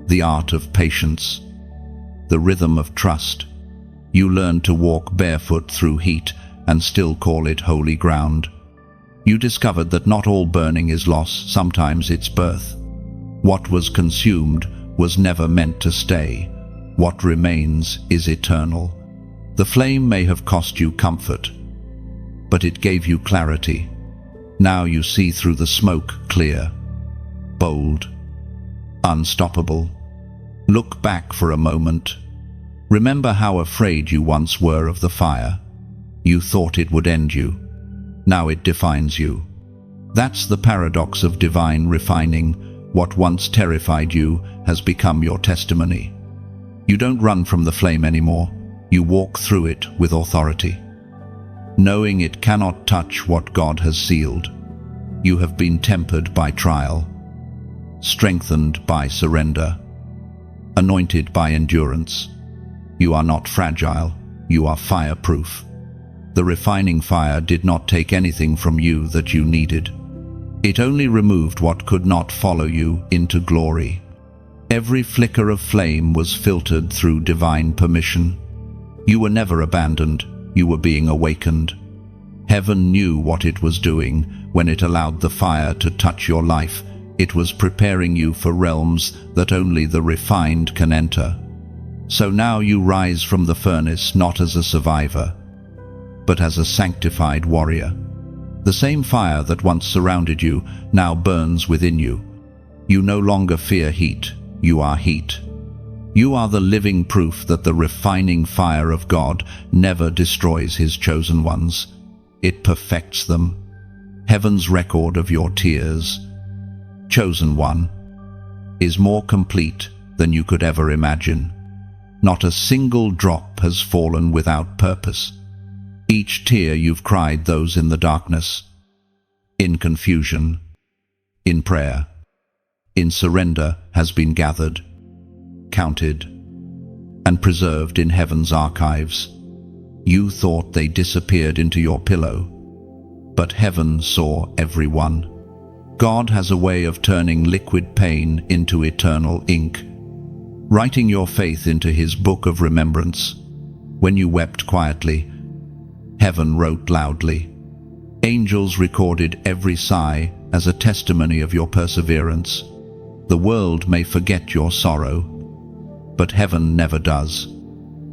the art of patience, the rhythm of trust. You learned to walk barefoot through heat and still call it holy ground. You discovered that not all burning is loss, sometimes it's birth. What was consumed was never meant to stay. What remains is eternal. The flame may have cost you comfort, but it gave you clarity. Now you see through the smoke clear, bold, unstoppable. Look back for a moment. Remember how afraid you once were of the fire. You thought it would end you. Now it defines you. That's the paradox of divine refining. What once terrified you has become your testimony. You don't run from the flame anymore. You walk through it with authority, knowing it cannot touch what God has sealed. You have been tempered by trial, strengthened by surrender, anointed by endurance. You are not fragile, you are fireproof. The refining fire did not take anything from you that you needed. It only removed what could not follow you into glory. Every flicker of flame was filtered through divine permission. You were never abandoned, you were being awakened. Heaven knew what it was doing when it allowed the fire to touch your life. It was preparing you for realms that only the refined can enter. So now you rise from the furnace not as a survivor, but as a sanctified warrior. The same fire that once surrounded you now burns within you. You no longer fear heat, you are heat. You are the living proof that the refining fire of God never destroys his chosen ones. It perfects them. Heaven's record of your tears, chosen one, is more complete than you could ever imagine. Not a single drop has fallen without purpose. Each tear you've cried, those in the darkness, in confusion, in prayer, in surrender, has been gathered, counted, and preserved in heaven's archives. You thought they disappeared into your pillow, but heaven saw every one. God has a way of turning liquid pain into eternal ink, writing your faith into his book of remembrance. When you wept quietly, heaven wrote loudly. Angels recorded every sigh as a testimony of your perseverance. The world may forget your sorrow, but heaven never does.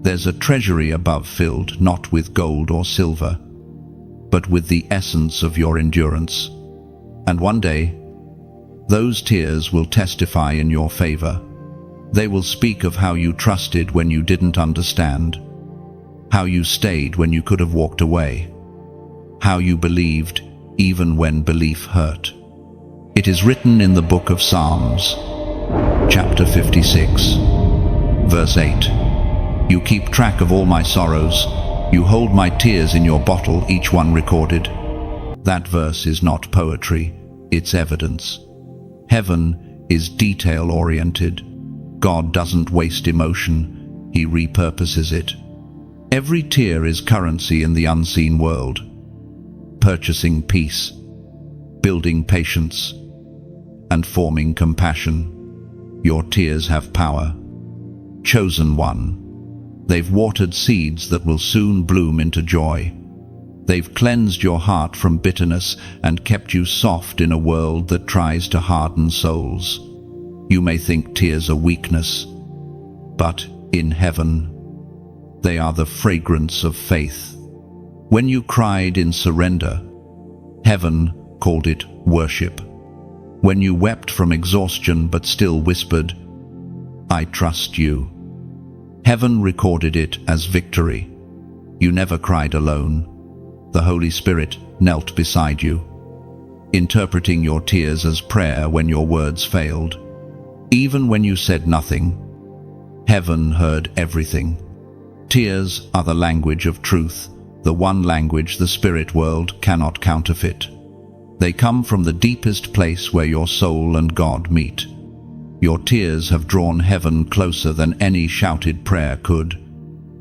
There's a treasury above filled not with gold or silver, but with the essence of your endurance. And one day, those tears will testify in your favor. They will speak of how you trusted when you didn't understand, how you stayed when you could have walked away, how you believed even when belief hurt. It is written in the book of Psalms, chapter 56, verse 8. You keep track of all my sorrows. You hold my tears in your bottle, each one recorded. That verse is not poetry, it's evidence. Heaven is detail-oriented. God doesn't waste emotion, He repurposes it. Every tear is currency in the unseen world, purchasing peace, building patience, and forming compassion. Your tears have power. Chosen one. They've watered seeds that will soon bloom into joy. They've cleansed your heart from bitterness and kept you soft in a world that tries to harden souls. You may think tears are weakness, but in heaven, they are the fragrance of faith. When you cried in surrender, heaven called it worship. When you wept from exhaustion but still whispered, I trust you, heaven recorded it as victory. You never cried alone. The Holy Spirit knelt beside you, interpreting your tears as prayer when your words failed. Even when you said nothing, heaven heard everything. Tears are the language of truth, the one language the spirit world cannot counterfeit. They come from the deepest place where your soul and God meet. Your tears have drawn heaven closer than any shouted prayer could.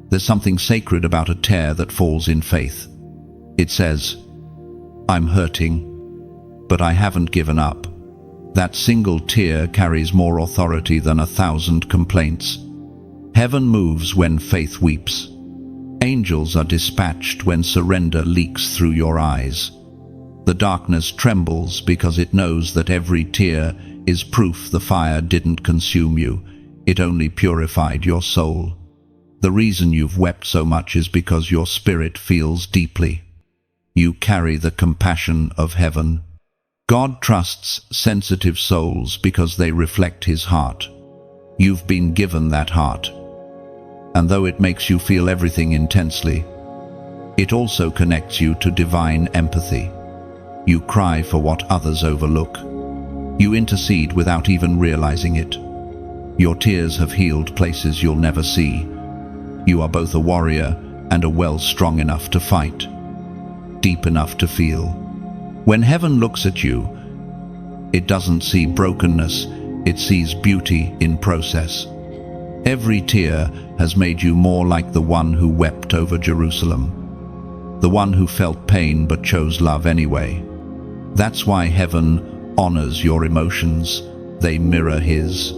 There's something sacred about a tear that falls in faith. It says, I'm hurting, but I haven't given up. That single tear carries more authority than 1,000 complaints. Heaven moves when faith weeps. Angels are dispatched when surrender leaks through your eyes. The darkness trembles because it knows that every tear is proof the fire didn't consume you, it only purified your soul. The reason you've wept so much is because your spirit feels deeply. You carry the compassion of heaven. God trusts sensitive souls because they reflect His heart. You've been given that heart. And though it makes you feel everything intensely, it also connects you to divine empathy. You cry for what others overlook. You intercede without even realizing it. Your tears have healed places you'll never see. You are both a warrior and a well strong enough to fight, deep enough to feel. When heaven looks at you, it doesn't see brokenness, it sees beauty in process. Every tear has made you more like the one who wept over Jerusalem, the one who felt pain but chose love anyway. That's why heaven honors your emotions. They mirror His.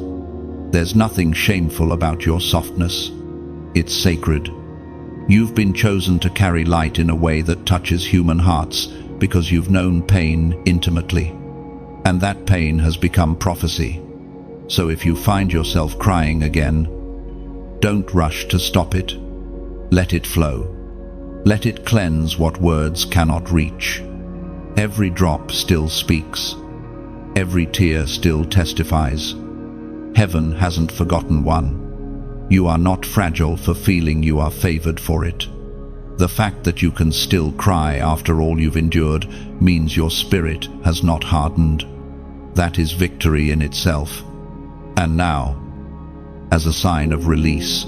There's nothing shameful about your softness. It's sacred. You've been chosen to carry light in a way that touches human hearts because you've known pain intimately. And that pain has become prophecy. So if you find yourself crying again, don't rush to stop it. Let it flow. Let it cleanse what words cannot reach. Every drop still speaks. Every tear still testifies. Heaven hasn't forgotten one. You are not fragile for feeling you are favored for it. The fact that you can still cry after all you've endured means your spirit has not hardened. That is victory in itself. And now, as a sign of release,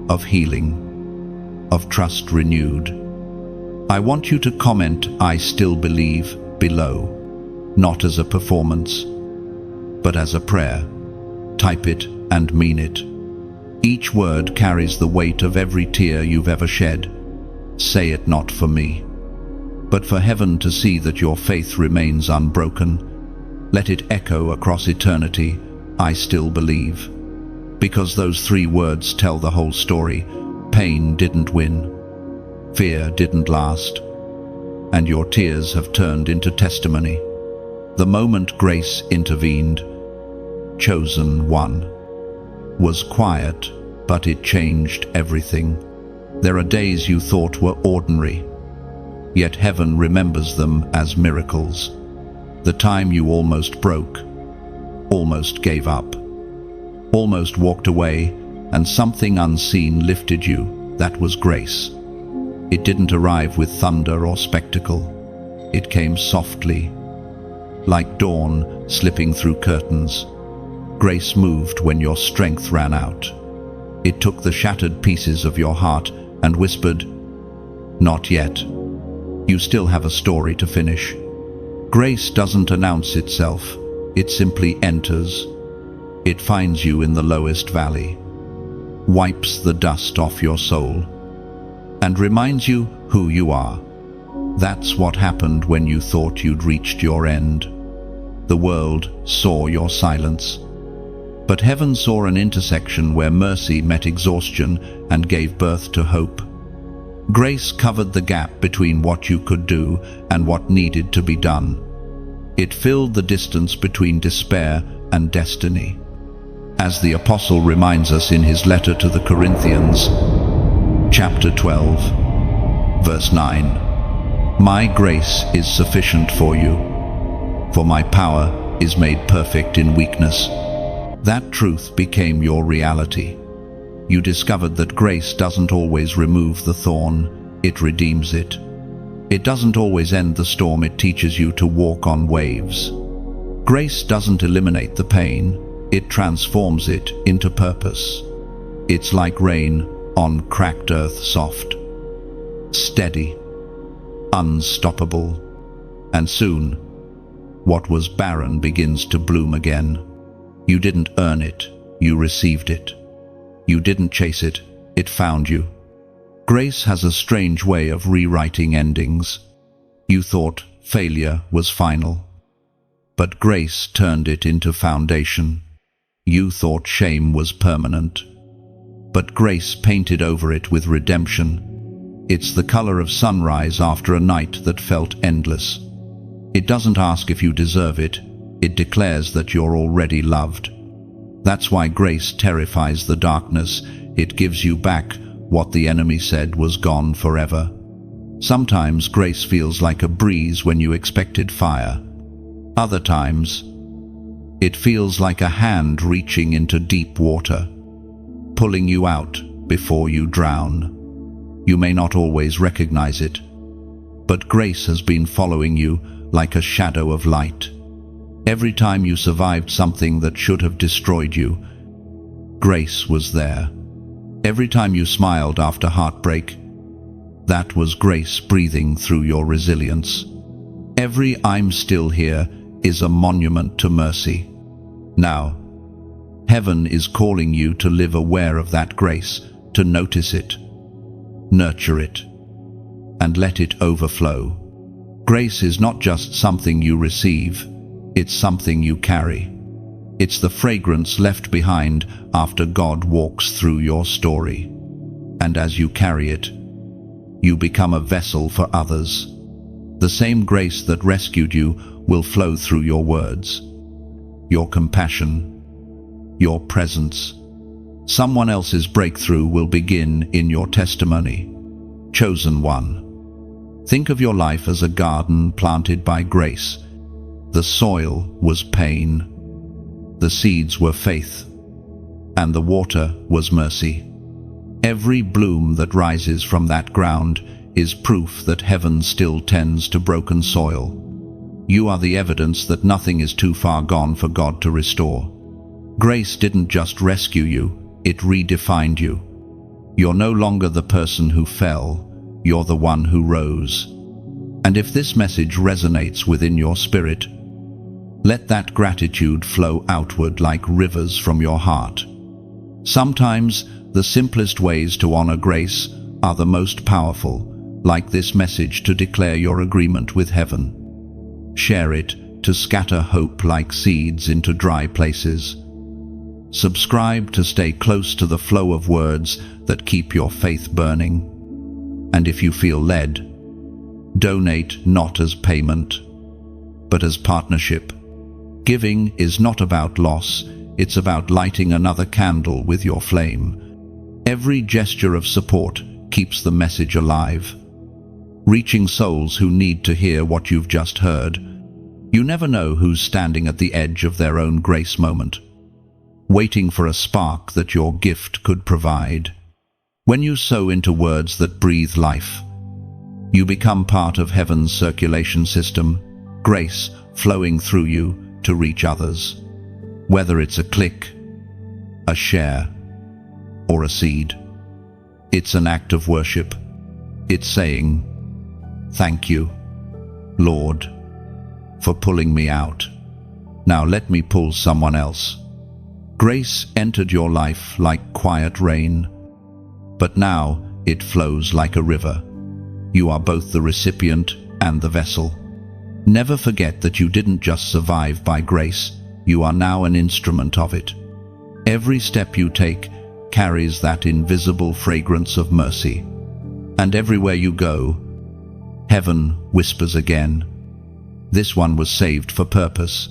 of healing, of trust renewed, I want you to comment "I still believe" below, not as a performance, but as a prayer. Type it and mean it. Each word carries the weight of every tear you've ever shed. Say it not for me, but for heaven to see that your faith remains unbroken. Let it echo across eternity, "I still believe." Because those 3 words tell the whole story. Pain didn't win. Fear didn't last. And your tears have turned into testimony. The moment grace intervened, chosen one, was quiet, but it changed everything. There are days you thought were ordinary, yet heaven remembers them as miracles. The time you almost broke, almost gave up, almost walked away, and something unseen lifted you. That was grace. It didn't arrive with thunder or spectacle. It came softly, like dawn slipping through curtains. Grace moved when your strength ran out. It took the shattered pieces of your heart and whispered, "Not yet. You still have a story to finish." Grace doesn't announce itself. It simply enters. It finds you in the lowest valley, wipes the dust off your soul, and reminds you who you are. That's what happened when you thought you'd reached your end. The world saw your silence, but heaven saw an intersection where mercy met exhaustion and gave birth to hope. Grace covered the gap between what you could do and what needed to be done. It filled the distance between despair and destiny. As the Apostle reminds us in his letter to the Corinthians, chapter 12, verse 9, "My grace is sufficient for you, for my power is made perfect in weakness." That truth became your reality. You discovered that grace doesn't always remove the thorn, it redeems it. It doesn't always end the storm, it teaches you to walk on waves. Grace doesn't eliminate the pain, it transforms it into purpose. It's like rain on cracked earth, soft, steady, unstoppable, and soon, what was barren begins to bloom again. You didn't earn it, you received it. You didn't chase it, it found you. Grace has a strange way of rewriting endings. You thought failure was final, but grace turned it into foundation. You thought shame was permanent, but grace painted over it with redemption. It's the color of sunrise after a night that felt endless. It doesn't ask if you deserve it, it declares that you're already loved. That's why grace terrifies the darkness. It gives you back what the enemy said was gone forever. Sometimes grace feels like a breeze when you expected fire. Other times, it feels like a hand reaching into deep water, pulling you out before you drown. You may not always recognize it, but grace has been following you like a shadow of light. Every time you survived something that should have destroyed you, grace was there. Every time you smiled after heartbreak, that was grace breathing through your resilience. Every "I'm still here" is a monument to mercy. Now, heaven is calling you to live aware of that grace, to notice it, nurture it, and let it overflow. Grace is not just something you receive, it's something you carry. It's the fragrance left behind after God walks through your story. And as you carry it, you become a vessel for others. The same grace that rescued you will flow through your words, your compassion, your presence. Someone else's breakthrough will begin in your testimony. Chosen one. Think of your life as a garden planted by grace. The soil was pain, the seeds were faith, and the water was mercy. Every bloom that rises from that ground is proof that heaven still tends to broken soil. You are the evidence that nothing is too far gone for God to restore. Grace didn't just rescue you, it redefined you. You're no longer the person who fell, you're the one who rose. And if this message resonates within your spirit, let that gratitude flow outward like rivers from your heart. Sometimes the simplest ways to honor grace are the most powerful, like this message to declare your agreement with heaven. Share it to scatter hope like seeds into dry places. Subscribe to stay close to the flow of words that keep your faith burning. And if you feel led, donate not as payment, but as partnership. Giving is not about loss, it's about lighting another candle with your flame. Every gesture of support keeps the message alive, reaching souls who need to hear what you've just heard. You never know who's standing at the edge of their own grace moment, waiting for a spark that your gift could provide. When you sow into words that breathe life, You become part of heaven's circulation system, grace flowing through you to reach others. Whether it's a click, a share, or a seed, it's an act of worship. It's saying, "Thank you, Lord, for pulling me out. Now let me pull someone else." Grace entered your life like quiet rain, but now it flows like a river. You are both the recipient and the vessel. Never forget that you didn't just survive by grace, you are now an instrument of it. Every step you take carries that invisible fragrance of mercy. And everywhere you go, heaven whispers again, "This one was saved for purpose."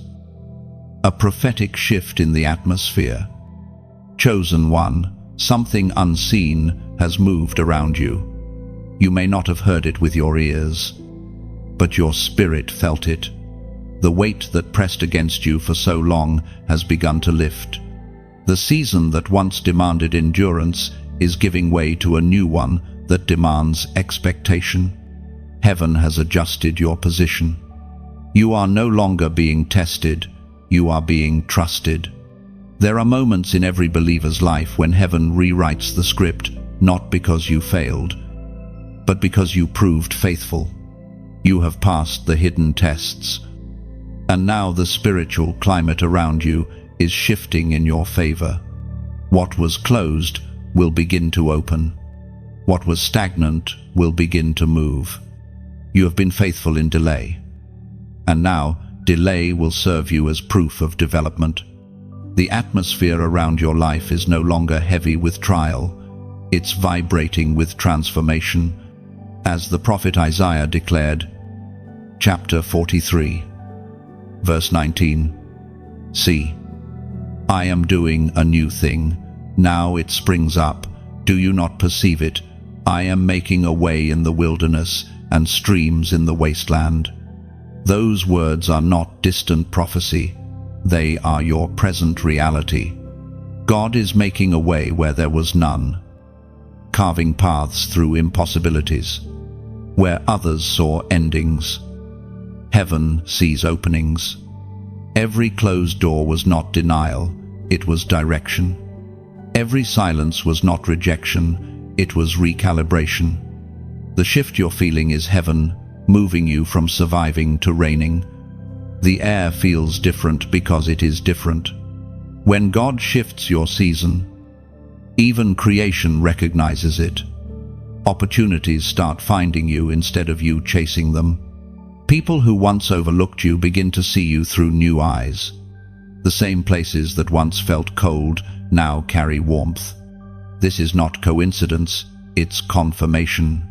A prophetic shift in the atmosphere. Chosen one, something unseen has moved around you. You may not have heard it with your ears, but your spirit felt it. The weight that pressed against you for so long has begun to lift. The season that once demanded endurance is giving way to a new one that demands expectation. Heaven has adjusted your position. You are no longer being tested, you are being trusted. There are moments in every believer's life when heaven rewrites the script, not because you failed, but because you proved faithful. You have passed the hidden tests, and now the spiritual climate around you is shifting in your favor. What was closed will begin to open. What was stagnant will begin to move. You have been faithful in delay, and now delay will serve you as proof of development. The atmosphere around your life is no longer heavy with trial, it's vibrating with transformation. As the prophet Isaiah declared, chapter 43, verse 19, "See, I am doing a new thing. Now it springs up. Do you not perceive it? I am making a way in the wilderness and streams in the wasteland." Those words are not distant prophecy. They are your present reality. God is making a way where there was none, carving paths through impossibilities. Where others saw endings, heaven sees openings. Every closed door was not denial, it was direction. Every silence was not rejection, it was recalibration. The shift you're feeling is heaven, moving you from surviving to reigning. The air feels different because it is different. When God shifts your season, even creation recognizes it. Opportunities start finding you instead of you chasing them. People who once overlooked you begin to see you through new eyes. The same places that once felt cold now carry warmth. This is not coincidence, it's confirmation.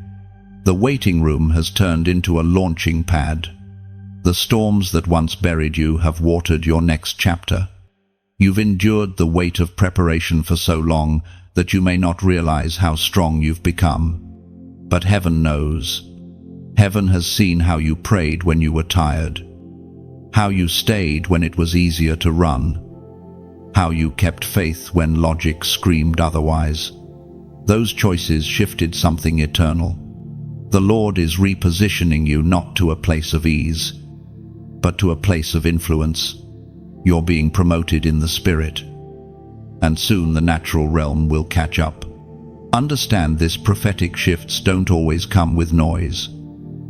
The waiting room has turned into a launching pad. The storms that once buried you have watered your next chapter. You've endured the weight of preparation for so long that you may not realize how strong you've become. But heaven knows. Heaven has seen how you prayed when you were tired, how you stayed when it was easier to run, how you kept faith when logic screamed otherwise. Those choices shifted something eternal. The Lord is repositioning you not to a place of ease, but to a place of influence. You're being promoted in the spirit, and soon the natural realm will catch up. Understand this: prophetic shifts don't always come with noise.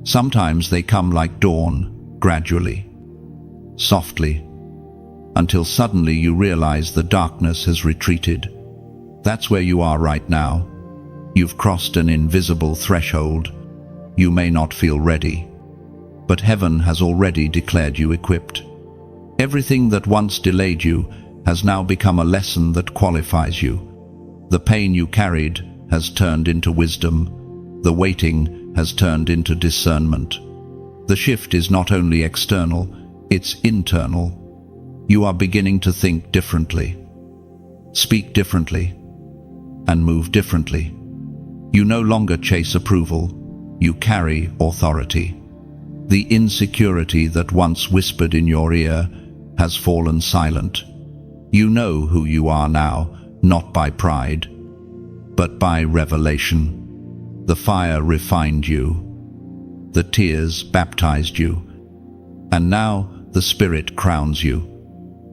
Sometimes they come like dawn, gradually, softly, until suddenly you realize the darkness has retreated. That's where you are right now. You've crossed an invisible threshold. You may not feel ready, but heaven has already declared you equipped. Everything that once delayed you has now become a lesson that qualifies you. The pain you carried has turned into wisdom. The waiting has turned into discernment. The shift is not only external, it's internal. You are beginning to think differently, speak differently, and move differently. You no longer chase approval, you carry authority. The insecurity that once whispered in your ear has fallen silent. You know who you are now, not by pride, but by revelation. The fire refined you, The tears baptized you, and now the Spirit crowns you.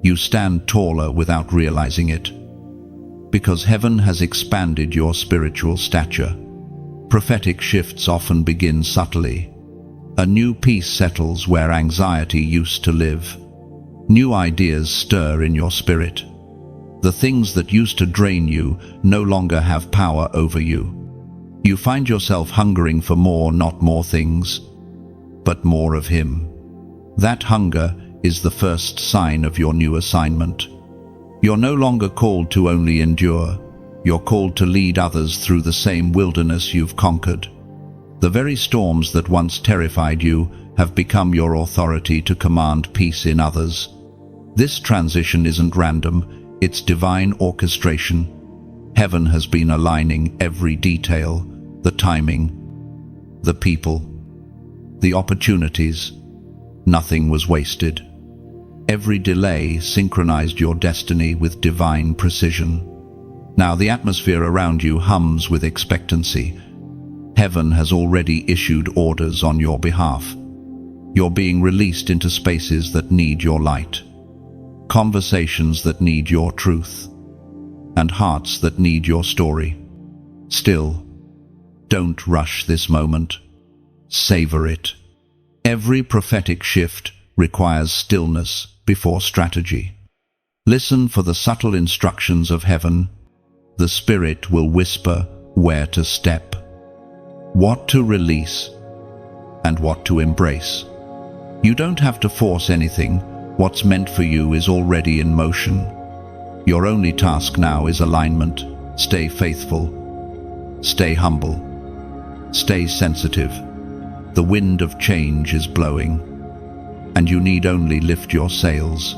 You stand taller without realizing it, because heaven has expanded your spiritual stature. Prophetic shifts often begin subtly. A new peace settles where anxiety used to live. New ideas stir in your spirit. The things that used to drain you no longer have power over you. You find yourself hungering for more, not more things, but more of Him. That hunger is the first sign of your new assignment. You're no longer called to only endure. You're called to lead others through the same wilderness you've conquered. The very storms that once terrified you have become your authority to command peace in others. This transition isn't random, it's divine orchestration. Heaven has been aligning every detail, the timing, the people, the opportunities. Nothing was wasted. Every delay synchronized your destiny with divine precision. Now the atmosphere around you hums with expectancy. Heaven has already issued orders on your behalf. You're being released into spaces that need your light, conversations that need your truth, and hearts that need your story. Still, don't rush this moment. Savor it. Every prophetic shift requires stillness before strategy. Listen for the subtle instructions of heaven. The Spirit will whisper where to step, what to release, and what to embrace. You don't have to force anything. What's meant for you is already in motion. Your only task now is alignment. Stay faithful. Stay humble. Stay sensitive. The wind of change is blowing, and you need only lift your sails.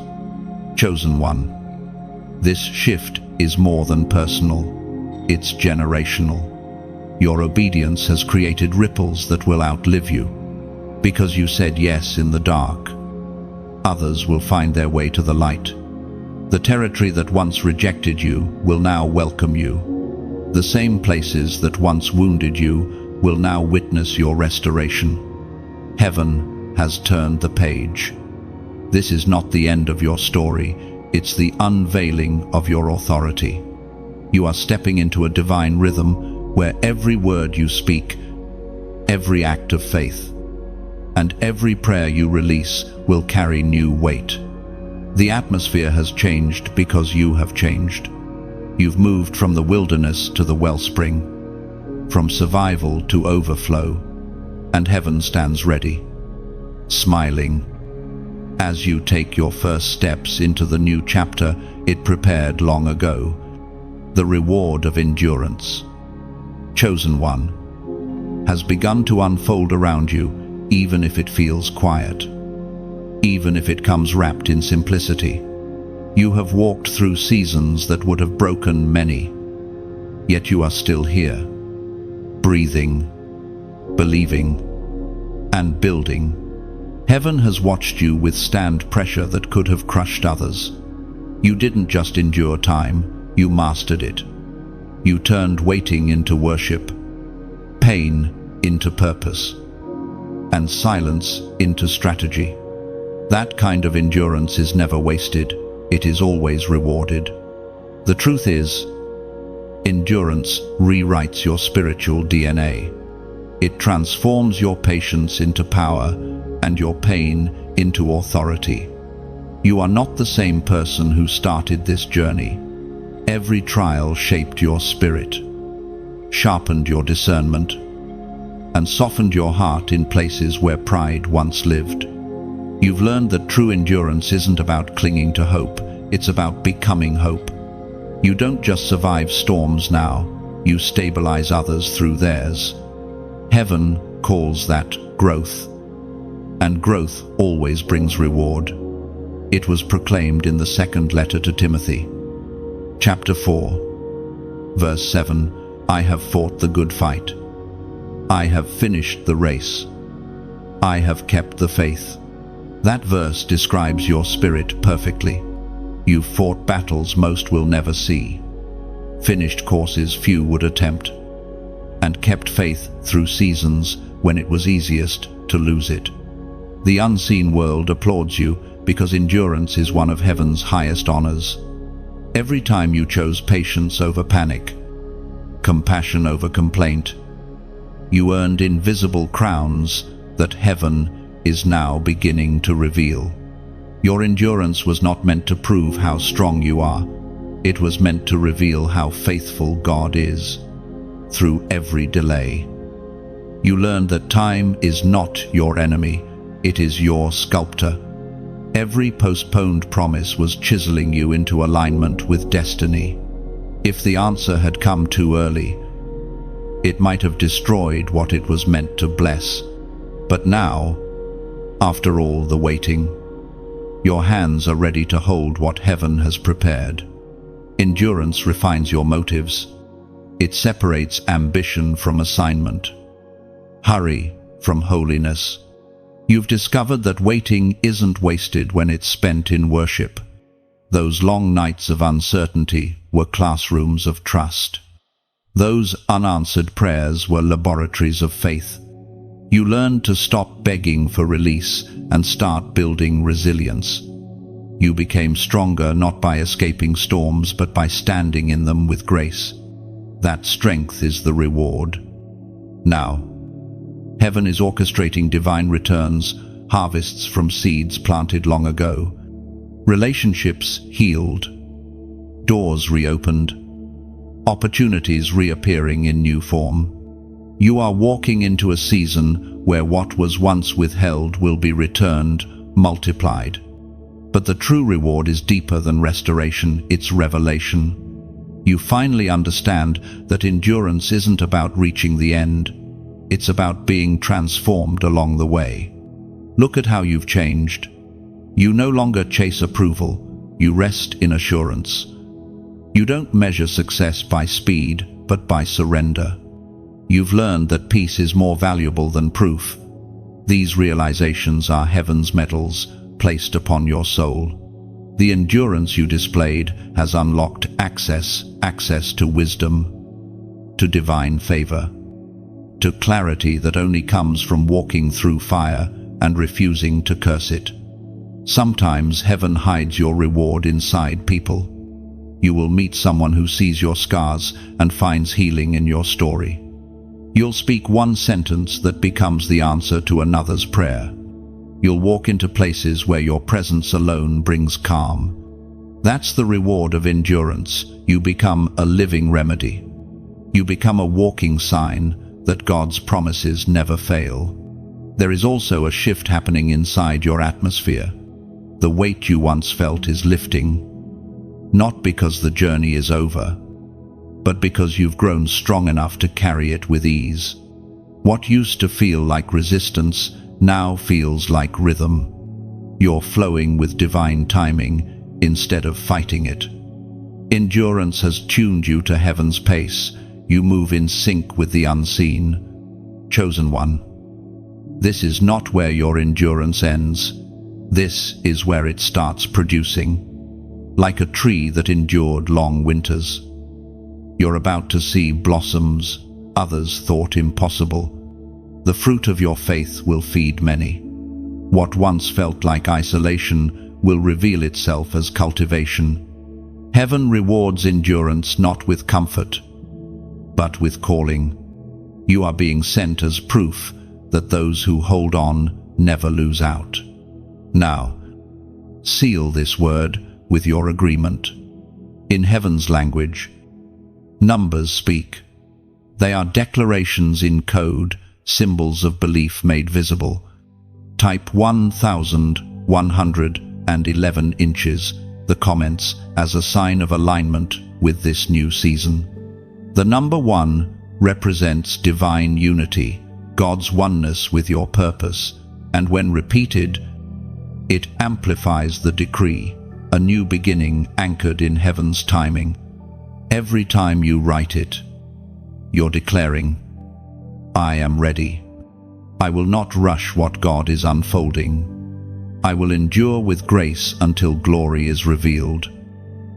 Chosen one, this shift is more than personal. It's generational. Your obedience has created ripples that will outlive you. Because you said yes in the dark, others will find their way to the light. The territory that once rejected you will now welcome you. The same places that once wounded you will now witness your restoration. Heaven has turned the page. This is not the end of your story, it's the unveiling of your authority. You are stepping into a divine rhythm where every word you speak, every act of faith, and every prayer you release will carry new weight. The atmosphere has changed because you have changed. You've moved from the wilderness to the wellspring, from survival to overflow, and heaven stands ready, smiling. As you take your first steps into the new chapter it prepared long ago, the reward of endurance. Chosen one has begun to unfold around you, even if it feels quiet, even if it comes wrapped in simplicity. You have walked through seasons that would have broken many, yet you are still here, breathing, believing, and building. Heaven has watched you withstand pressure that could have crushed others. You didn't just endure time, you mastered it. You turned waiting into worship, pain into purpose, and silence into strategy. That kind of endurance is never wasted, it is always rewarded. The truth is, endurance rewrites your spiritual DNA. It transforms your patience into power and your pain into authority. You are not the same person who started this journey. Every trial shaped your spirit, sharpened your discernment, and softened your heart in places where pride once lived. You've learned that true endurance isn't about clinging to hope, it's about becoming hope. You don't just survive storms now, you stabilize others through theirs. Heaven calls that growth, and growth always brings reward. It was proclaimed in the second letter to Timothy. Chapter 4, verse 7, I have fought the good fight. I have finished the race. I have kept the faith. That verse describes your spirit perfectly. You've fought battles most will never see, finished courses few would attempt, and kept faith through seasons when it was easiest to lose it. The unseen world applauds you because endurance is one of heaven's highest honors. Every time you chose patience over panic, compassion over complaint, you earned invisible crowns that heaven is now beginning to reveal. Your endurance was not meant to prove how strong you are. It was meant to reveal how faithful God is. Through every delay, you learned that time is not your enemy, it is your sculptor. Every postponed promise was chiseling you into alignment with destiny. If the answer had come too early, it might have destroyed what it was meant to bless. But now, after all the waiting, your hands are ready to hold what heaven has prepared. Endurance refines your motives. It separates ambition from assignment, hurry from holiness. You've discovered that waiting isn't wasted when it's spent in worship. Those long nights of uncertainty were classrooms of trust. Those unanswered prayers were laboratories of faith. You learned to stop begging for release and start building resilience. You became stronger not by escaping storms but by standing in them with grace. That strength is the reward. Now, heaven is orchestrating divine returns, harvests from seeds planted long ago. Relationships healed, doors reopened, opportunities reappearing in new form. You are walking into a season where what was once withheld will be returned, multiplied. But the true reward is deeper than restoration, it's revelation. You finally understand that endurance isn't about reaching the end. It's about being transformed along the way. Look at how you've changed. You no longer chase approval, you rest in assurance. You don't measure success by speed, but by surrender. You've learned that peace is more valuable than proof. These realizations are heaven's medals placed upon your soul. The endurance you displayed has unlocked access to wisdom, to divine favor, to clarity that only comes from walking through fire and refusing to curse it. Sometimes heaven hides your reward inside people. You will meet someone who sees your scars and finds healing in your story. You'll speak one sentence that becomes the answer to another's prayer. You'll walk into places where your presence alone brings calm. That's the reward of endurance. You become a living remedy. You become a walking sign that God's promises never fail. There is also a shift happening inside your atmosphere. The weight you once felt is lifting, not because the journey is over, but because you've grown strong enough to carry it with ease. What used to feel like resistance now feels like rhythm. You're flowing with divine timing instead of fighting it. Endurance has tuned you to heaven's pace. You move in sync with the unseen. Chosen one. This is not where your endurance ends. This is where it starts producing. Like a tree that endured long winters, you're about to see blossoms others thought impossible. The fruit of your faith will feed many. What once felt like isolation will reveal itself as cultivation. Heaven rewards endurance not with comfort, but with calling. You are being sent as proof that those who hold on never lose out. Now, seal this word with your agreement. In heaven's language, numbers speak. They are declarations in code, symbols of belief made visible. Type 1111 inches, the comments, as a sign of alignment with this new season. The number 1 represents divine unity, God's oneness with your purpose, and when repeated, it amplifies the decree, a new beginning anchored in heaven's timing. Every time you write it, you're declaring, I am ready. I will not rush what God is unfolding. I will endure with grace until glory is revealed.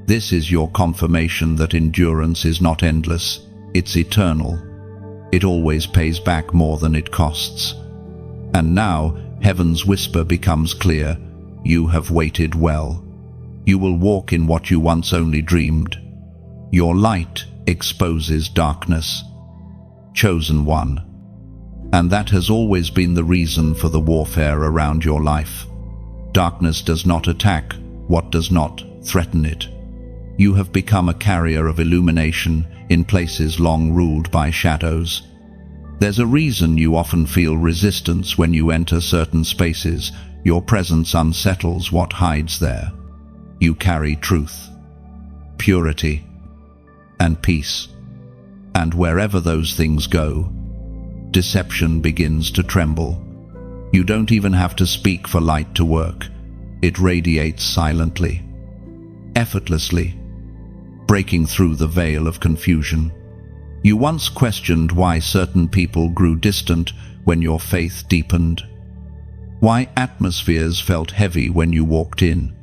This is your confirmation that endurance is not endless, it's eternal. It always pays back more than it costs. And now, heaven's whisper becomes clear. You have waited well. You will walk in what you once only dreamed. Your light exposes darkness. Chosen one. And that has always been the reason for the warfare around your life. Darkness does not attack what does not threaten it. You have become a carrier of illumination in places long ruled by shadows. There's a reason you often feel resistance when you enter certain spaces. Your presence unsettles what hides there. You carry truth, purity, and peace. And wherever those things go, deception begins to tremble. You don't even have to speak for light to work. It radiates silently, effortlessly, breaking through the veil of confusion. You once questioned why certain people grew distant when your faith deepened, why atmospheres felt heavy when you walked in,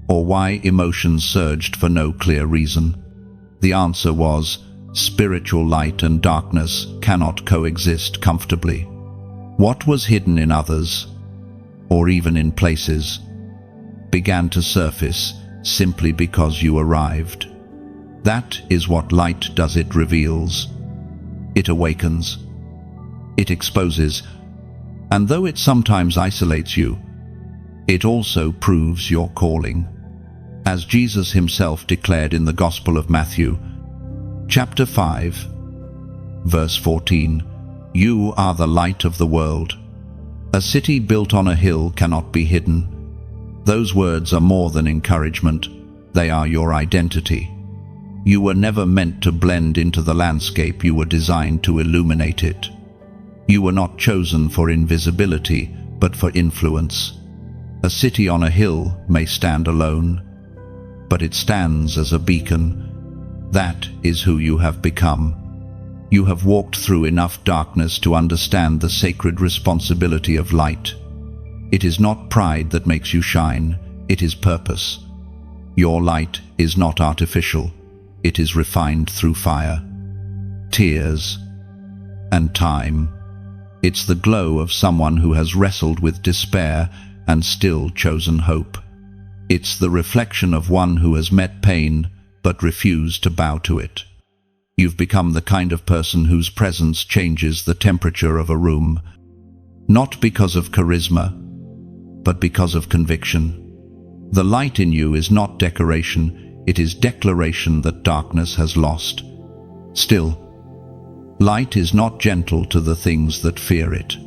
or why emotions surged for no clear reason. The answer was, spiritual light and darkness cannot coexist comfortably. What was hidden in others, or even in places, began to surface simply because you arrived. That is what light does. It reveals, it awakens, it exposes, and though it sometimes isolates you, it also proves your calling. As Jesus himself declared in the Gospel of Matthew, chapter 5, verse 14, "You are the light of the world. A city built on a hill cannot be hidden." Those words are more than encouragement. They are your identity. You were never meant to blend into the landscape. You were designed to illuminate it. You were not chosen for invisibility, but for influence. A city on a hill may stand alone, but it stands as a beacon. That is who you have become. You have walked through enough darkness to understand the sacred responsibility of light. It is not pride that makes you shine, it is purpose. Your light is not artificial, it is refined through fire, tears, and time. It's the glow of someone who has wrestled with despair and still chosen hope. It's the reflection of one who has met pain but refused to bow to it. You've become the kind of person whose presence changes the temperature of a room, not because of charisma, but because of conviction. The light in you is not decoration, it is declaration that darkness has lost. Still, light is not gentle to the things that fear it.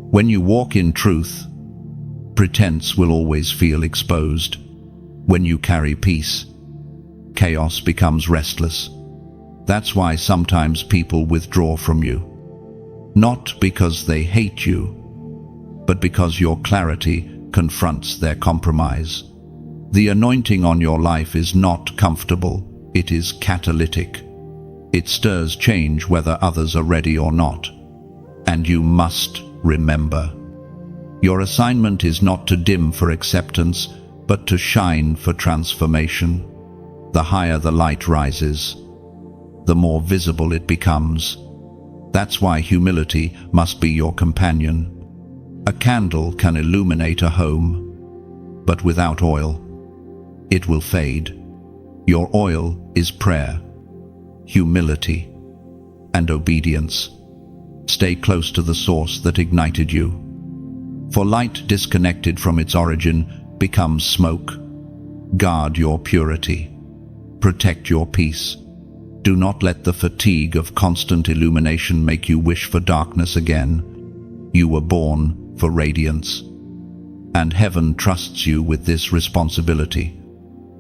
When you walk in truth, pretense will always feel exposed. When you carry peace, chaos becomes restless. That's why sometimes people withdraw from you. Not because they hate you, but because your clarity confronts their compromise. The anointing on your life is not comfortable, it is catalytic. It stirs change whether others are ready or not. And you must remember, your assignment is not to dim for acceptance, but to shine for transformation. The higher the light rises, the more visible it becomes. That's why humility must be your companion. A candle can illuminate a home, but without oil, it will fade. Your oil is prayer, humility, and obedience. Stay close to the source that ignited you. For light disconnected from its origin becomes smoke. Guard your purity. Protect your peace. Do not let the fatigue of constant illumination make you wish for darkness again. You were born for radiance, and heaven trusts you with this responsibility.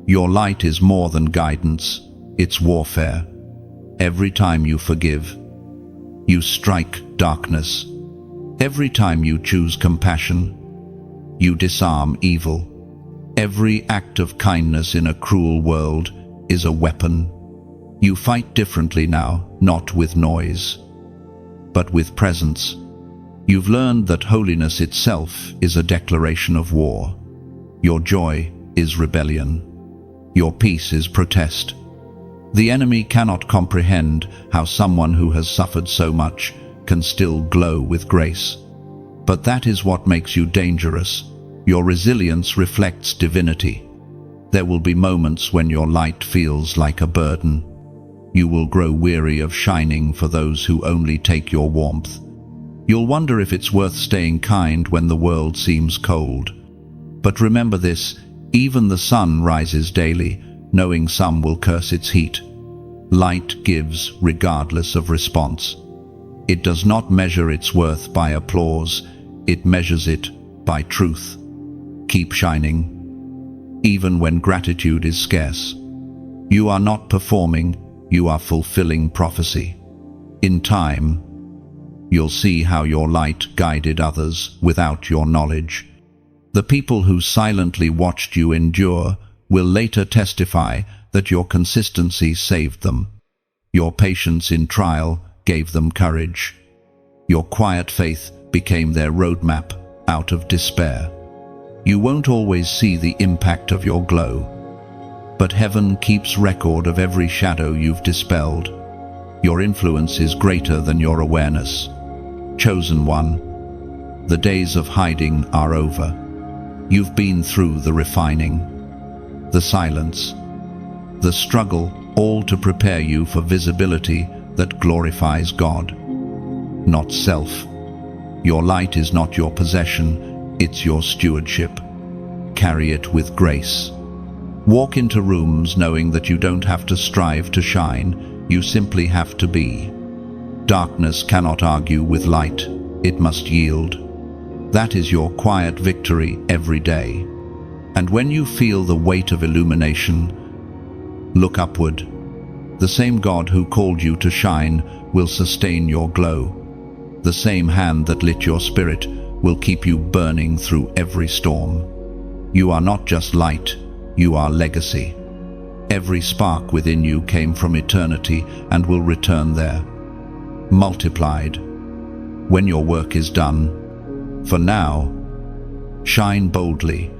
Your light is more than guidance, it's warfare. Every time you forgive, you strike darkness. Every time you choose compassion, you disarm evil. Every act of kindness in a cruel world is a weapon. You fight differently now, not with noise, but with presence. You've learned that holiness itself is a declaration of war. Your joy is rebellion. Your peace is protest. The enemy cannot comprehend how someone who has suffered so much can still glow with grace. But that is what makes you dangerous. Your resilience reflects divinity. There will be moments when your light feels like a burden. You will grow weary of shining for those who only take your warmth. You'll wonder if it's worth staying kind when the world seems cold. But remember this, even the sun rises daily, knowing some will curse its heat. Light gives regardless of response. It does not measure its worth by applause, it measures it by truth. Keep shining, even when gratitude is scarce. You are not performing, you are fulfilling prophecy. In time, you'll see how your light guided others without your knowledge. The people who silently watched you endure will later testify that your consistency saved them. Your patience in trial gave them courage. Your quiet faith became their roadmap out of despair. You won't always see the impact of your glow, but heaven keeps record of every shadow you've dispelled. Your influence is greater than your awareness. Chosen one, the days of hiding are over. You've been through the refining, the silence, the struggle, all to prepare you for visibility that glorifies God, not self. Your light is not your possession, it's your stewardship. Carry it with grace. Walk into rooms knowing that you don't have to strive to shine, you simply have to be. Darkness cannot argue with light, it must yield. That is your quiet victory every day. And when you feel the weight of illumination, look upward. The same God who called you to shine will sustain your glow. The same hand that lit your spirit will keep you burning through every storm. You are not just light, you are legacy. Every spark within you came from eternity and will return there, multiplied, when your work is done. For now, shine boldly,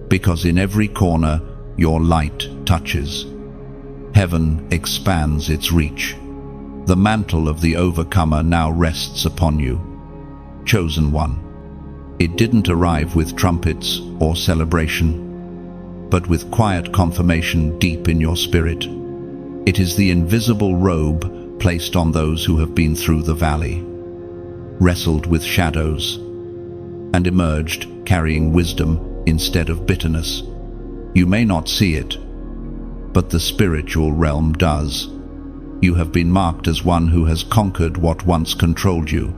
because in every corner your light touches. Heaven expands its reach. The mantle of the overcomer now rests upon you. Chosen one. It didn't arrive with trumpets or celebration, but with quiet confirmation deep in your spirit. It is the invisible robe placed on those who have been through the valley, wrestled with shadows, and emerged carrying wisdom instead of bitterness. You may not see it, but the spiritual realm does. You have been marked as one who has conquered what once controlled you.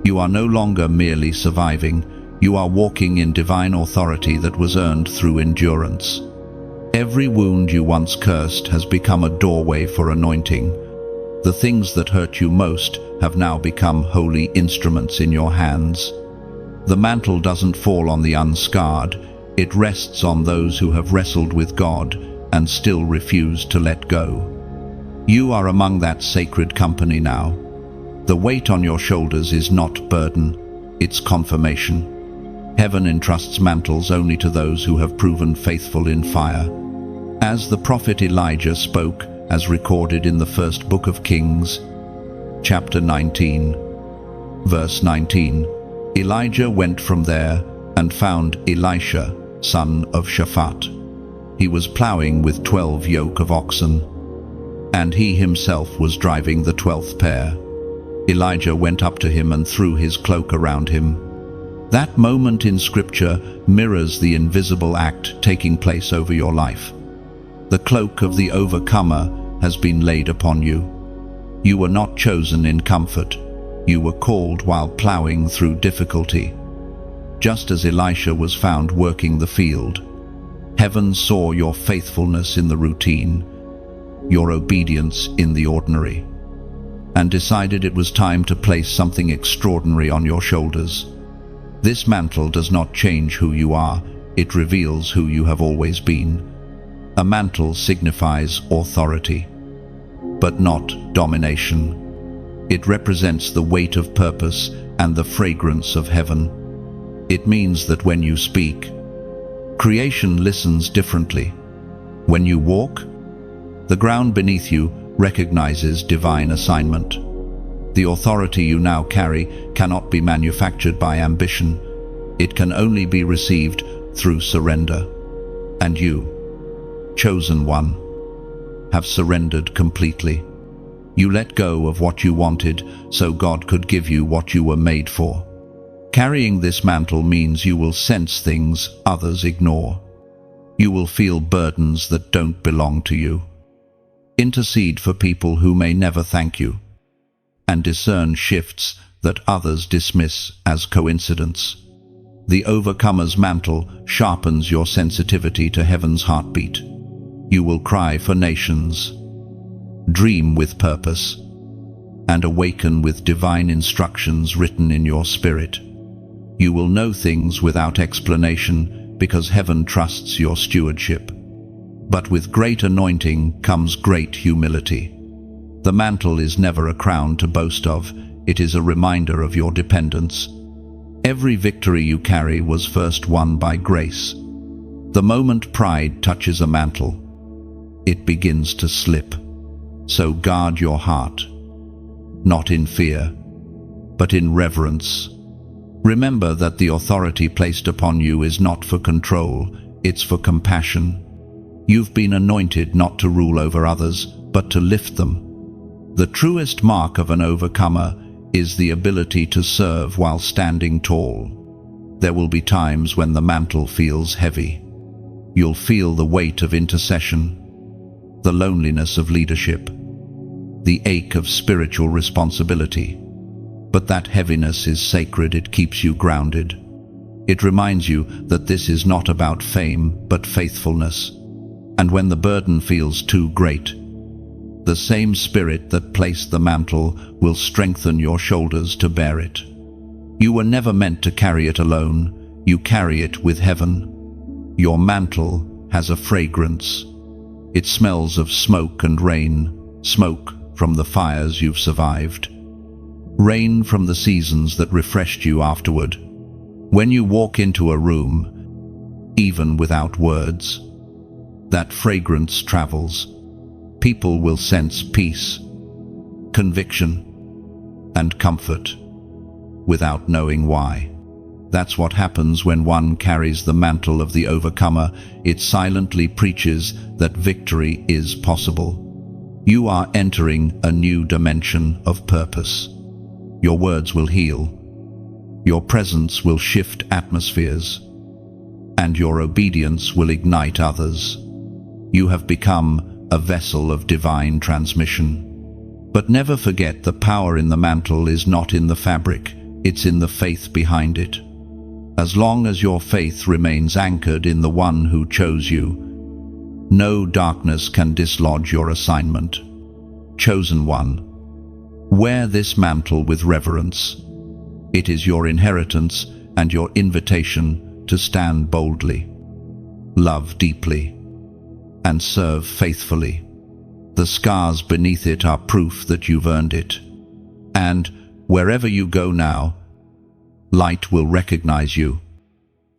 You are no longer merely surviving, you are walking in divine authority that was earned through endurance. Every wound you once cursed has become a doorway for anointing. The things that hurt you most have now become holy instruments in your hands. The mantle doesn't fall on the unscarred, it rests on those who have wrestled with God and still refuse to let go. You are among that sacred company now. The weight on your shoulders is not burden, it's confirmation. Heaven entrusts mantles only to those who have proven faithful in fire. As the prophet Elijah spoke, as recorded in the first book of Kings, chapter 19, verse 19, Elijah went from there and found Elisha, son of Shaphat. He was plowing with 12 yoke of oxen, and he himself was driving the 12th pair. Elijah went up to him and threw his cloak around him. That moment in Scripture mirrors the invisible act taking place over your life. The cloak of the overcomer has been laid upon you. You were not chosen in comfort. You were called while plowing through difficulty. Just as Elisha was found working the field, heaven saw your faithfulness in the routine, your obedience in the ordinary, and decided it was time to place something extraordinary on your shoulders. This mantle does not change who you are, it reveals who you have always been. A mantle signifies authority, but not domination. It represents the weight of purpose and the fragrance of heaven. It means that when you speak, creation listens differently. When you walk, The ground beneath you recognizes divine assignment. The authority you now carry cannot be manufactured by ambition. It can only be received through surrender. And you, chosen one, have surrendered completely. You let go of what you wanted so God could give you what you were made for. Carrying this mantle means you will sense things others ignore. You will feel burdens that don't belong to you. Intercede for people who may never thank you, and discern shifts that others dismiss as coincidence. The overcomer's mantle sharpens your sensitivity to heaven's heartbeat. You will cry for nations, dream with purpose, and awaken with divine instructions written in your spirit. You will know things without explanation because heaven trusts your stewardship. But with great anointing comes great humility. The mantle is never a crown to boast of, it is a reminder of your dependence. Every victory you carry was first won by grace. The moment pride touches a mantle, it begins to slip. So guard your heart, not in fear, but in reverence. Remember that the authority placed upon you is not for control, it's for compassion. You've been anointed not to rule over others, but to lift them. The truest mark of an overcomer is the ability to serve while standing tall. There will be times when the mantle feels heavy. You'll feel the weight of intercession, the loneliness of leadership, the ache of spiritual responsibility. But that heaviness is sacred, it keeps you grounded. It reminds you that this is not about fame, but faithfulness. And when the burden feels too great, the same spirit that placed the mantle will strengthen your shoulders to bear it. You were never meant to carry it alone, you carry it with heaven. Your mantle has a fragrance. It smells of smoke and rain, smoke from the fires you've survived, rain from the seasons that refreshed you afterward. When you walk into a room, even without words, that fragrance travels. People will sense peace, conviction, and comfort without knowing why. That's what happens when one carries the mantle of the overcomer. It silently preaches that victory is possible. You are entering a new dimension of purpose. Your words will heal. Your presence will shift atmospheres, and your obedience will ignite others. You have become a vessel of divine transmission. But never forget, the power in the mantle is not in the fabric, it's in the faith behind it. As long as your faith remains anchored in the one who chose you, no darkness can dislodge your assignment. Chosen one, wear this mantle with reverence. It is your inheritance and your invitation to stand boldly, love deeply, and serve faithfully. The scars beneath it are proof that you've earned it. And wherever you go now, light will recognize you,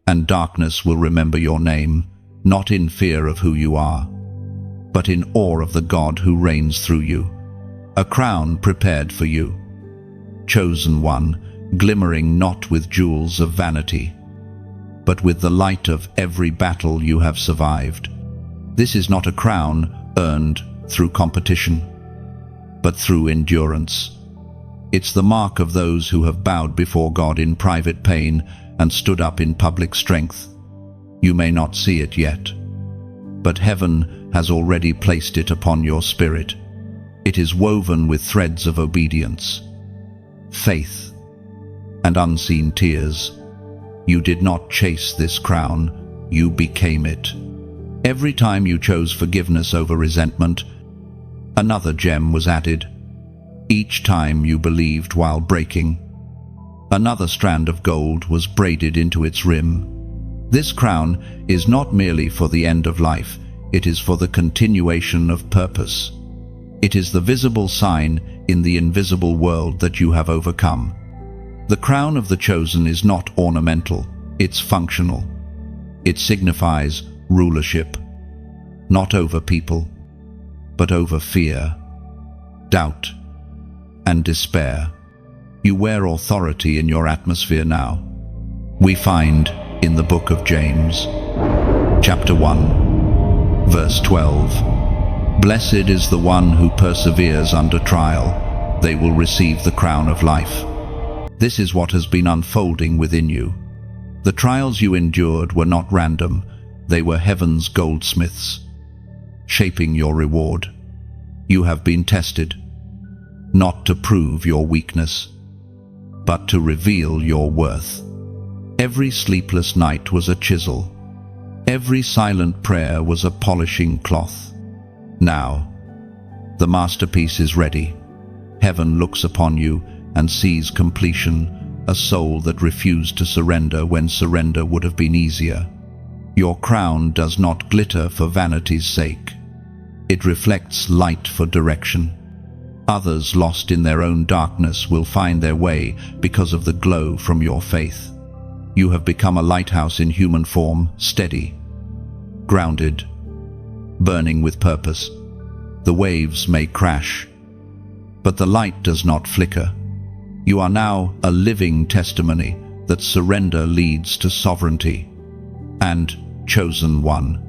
and darkness will remember your name, not in fear of who you are, but in awe of the God who reigns through you. A crown prepared for you, chosen one, glimmering not with jewels of vanity, but with the light of every battle you have survived. This is not a crown earned through competition, but through endurance. It's the mark of those who have bowed before God in private pain and stood up in public strength. You may not see it yet, but heaven has already placed it upon your spirit. It is woven with threads of obedience, faith, and unseen tears. You did not chase this crown, you became it. Every time you chose forgiveness over resentment, another gem was added. Each time you believed while breaking, another strand of gold was braided into its rim. This crown is not merely for the end of life, it is for the continuation of purpose. It is the visible sign in the invisible world that you have overcome. The crown of the chosen is not ornamental, it's functional. It signifies rulership, not over people, but over fear, doubt, and despair. You wear authority in your atmosphere now. We find in the book of James, chapter 1, verse 12, "Blessed is the one who perseveres under trial. They will receive the crown of life." This is what has been unfolding within you. The trials you endured were not random. They were heaven's goldsmiths, shaping your reward. You have been tested, not to prove your weakness, but to reveal your worth. Every sleepless night was a chisel. Every silent prayer was a polishing cloth. Now, the masterpiece is ready. Heaven looks upon you and sees completion, a soul that refused to surrender when surrender would have been easier. Your crown does not glitter for vanity's sake. It reflects light for direction. Others lost in their own darkness will find their way because of the glow from your faith. You have become a lighthouse in human form, steady, grounded, burning with purpose. The waves may crash, but the light does not flicker. You are now a living testimony that surrender leads to sovereignty. And, chosen one,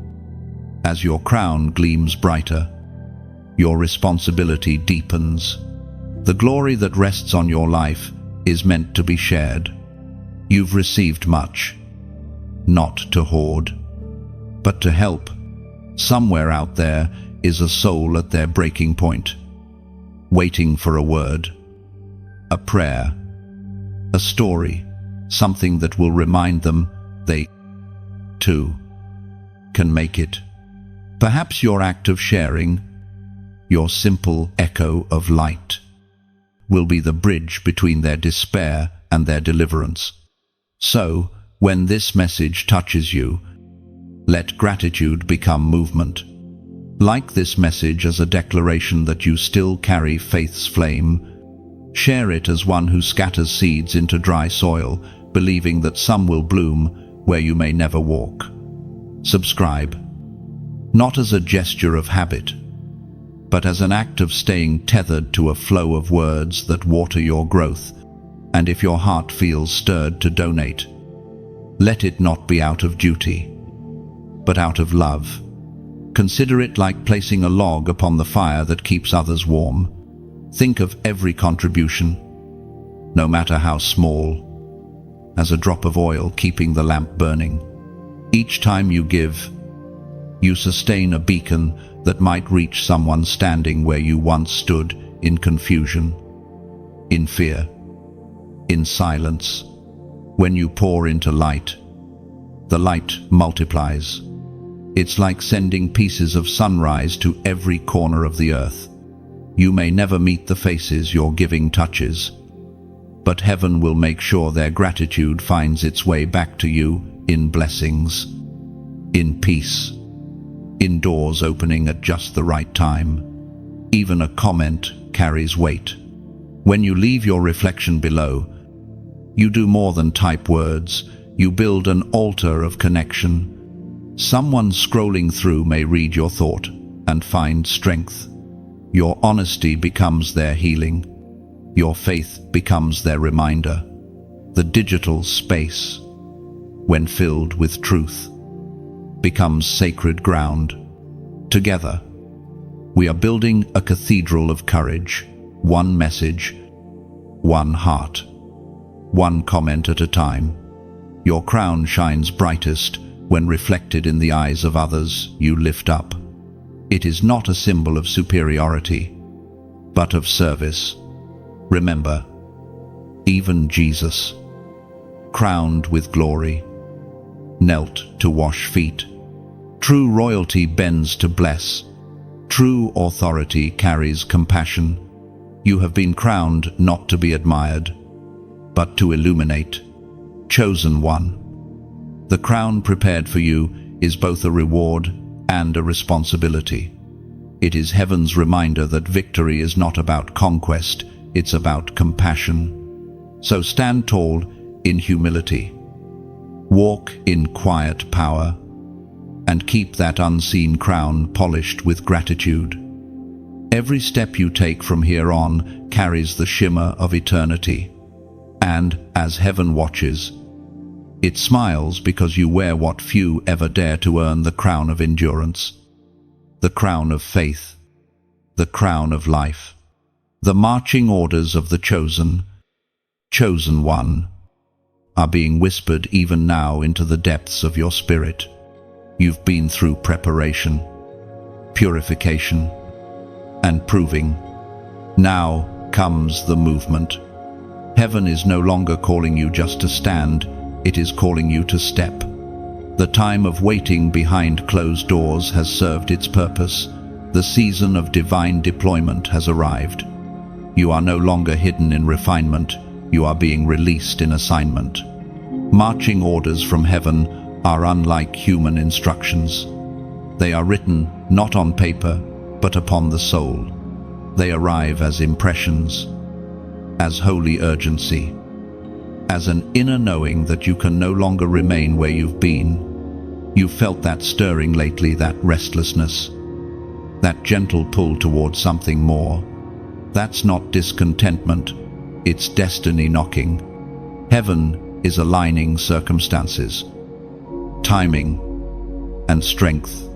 as your crown gleams brighter, your responsibility deepens. The glory that rests on your life is meant to be shared. You've received much, not to hoard, but to help. Somewhere out there is a soul at their breaking point, waiting for a word, a prayer, a story, something that will remind them they, too, can make it. Perhaps your act of sharing, your simple echo of light, will be the bridge between their despair and their deliverance. So, when this message touches you, let gratitude become movement. Like this message as a declaration that you still carry faith's flame. Share it as one who scatters seeds into dry soil, believing that some will bloom where you may never walk. Subscribe, not as a gesture of habit, but as an act of staying tethered to a flow of words that water your growth. And if your heart feels stirred to donate, let it not be out of duty, but out of love. Consider it like placing a log upon the fire that keeps others warm. Think of every contribution, no matter how small, as a drop of oil keeping the lamp burning. Each time you give, you sustain a beacon that might reach someone standing where you once stood, in confusion, in fear, in silence. When you pour into light, the light multiplies. It's like sending pieces of sunrise to every corner of the earth. You may never meet the faces your giving touches, but heaven will make sure their gratitude finds its way back to you in blessings, in peace, in doors opening at just the right time. Even a comment carries weight. When you leave your reflection below, you do more than type words. You build an altar of connection. Someone scrolling through may read your thought and find strength. Your honesty becomes their healing. Your faith becomes their reminder. The digital space, when filled with truth, becomes sacred ground. Together, we are building a cathedral of courage, one message, one heart, one comment at a time. Your crown shines brightest when reflected in the eyes of others you lift up. It is not a symbol of superiority, but of service. Remember, even Jesus, crowned with glory, knelt to wash feet. True royalty bends to bless. True authority carries compassion. You have been crowned not to be admired, but to illuminate. Chosen one. The crown prepared for you is both a reward and a responsibility. It is heaven's reminder that victory is not about conquest, it's about compassion. So stand tall in humility. Walk in quiet power, and keep that unseen crown polished with gratitude. Every step you take from here on carries the shimmer of eternity. And, as heaven watches, it smiles because you wear what few ever dare to earn: the crown of endurance, the crown of faith, the crown of life. The marching orders of the chosen one, are being whispered even now into the depths of your spirit. You've been through preparation, purification, and proving. Now comes the movement. Heaven is no longer calling you just to stand, it is calling you to step. The time of waiting behind closed doors has served its purpose. The season of divine deployment has arrived. You are no longer hidden in refinement, you are being released in assignment. Marching orders from heaven are unlike human instructions. They are written not on paper, but upon the soul. They arrive as impressions, as holy urgency, as an inner knowing that you can no longer remain where you've been. You've felt that stirring lately, that restlessness, that gentle pull towards something more. That's not discontentment, it's destiny knocking. Heaven is aligning circumstances, timing, and strength.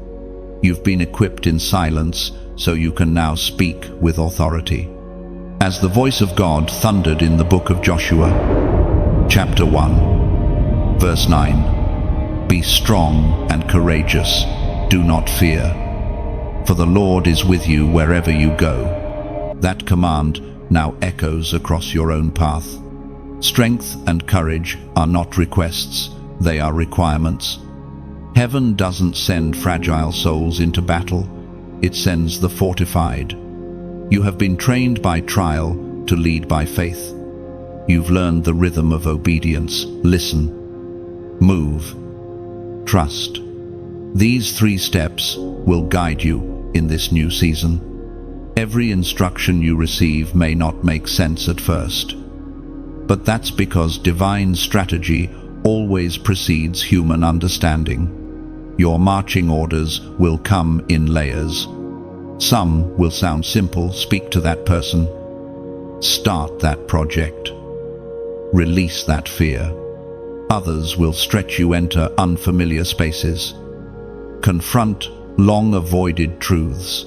You've been equipped in silence, so you can now speak with authority. As the voice of God thundered in the book of Joshua, chapter 1, verse 9, "Be strong and courageous, do not fear, for the Lord is with you wherever you go." That command now echoes across your own path. Strength and courage are not requests, they are requirements. Heaven doesn't send fragile souls into battle, it sends the fortified. You have been trained by trial to lead by faith. You've learned the rhythm of obedience: listen, move, trust. These 3 steps will guide you in this new season. Every instruction you receive may not make sense at first, but that's because divine strategy always precedes human understanding. Your marching orders will come in layers. Some will sound simple: speak to that person, start that project, release that fear. Others will stretch you, enter unfamiliar spaces, confront long-avoided truths,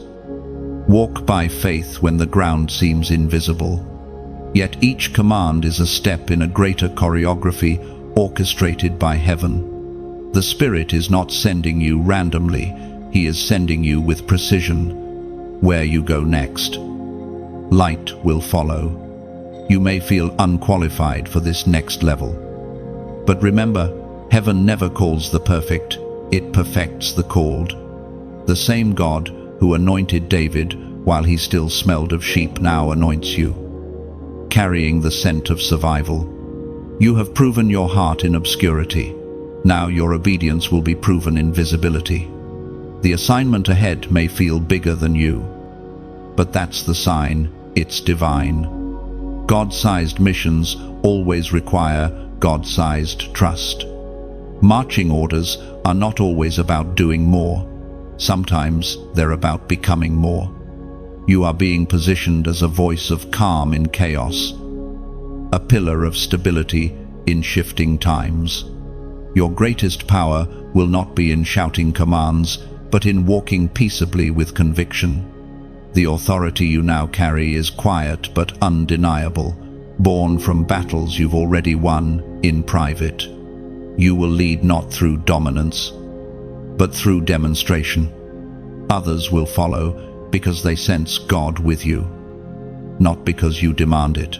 walk by faith when the ground seems invisible. Yet each command is a step in a greater choreography orchestrated by heaven. The Spirit is not sending you randomly, He is sending you with precision. Where you go next, light will follow. You may feel unqualified for this next level, but remember, heaven never calls the perfect, it perfects the called. The same God who anointed David while he still smelled of sheep now anoints you, carrying the scent of survival. You have proven your heart in obscurity. Now your obedience will be proven in visibility. The assignment ahead may feel bigger than you, but that's the sign, it's divine. God-sized missions always require God-sized trust. Marching orders are not always about doing more. Sometimes they're about becoming more. You are being positioned as a voice of calm in chaos, a pillar of stability in shifting times. Your greatest power will not be in shouting commands, but in walking peaceably with conviction. The authority you now carry is quiet but undeniable, born from battles you've already won in private. You will lead not through dominance, but through demonstration. Others will follow because they sense God with you, not because you demand it.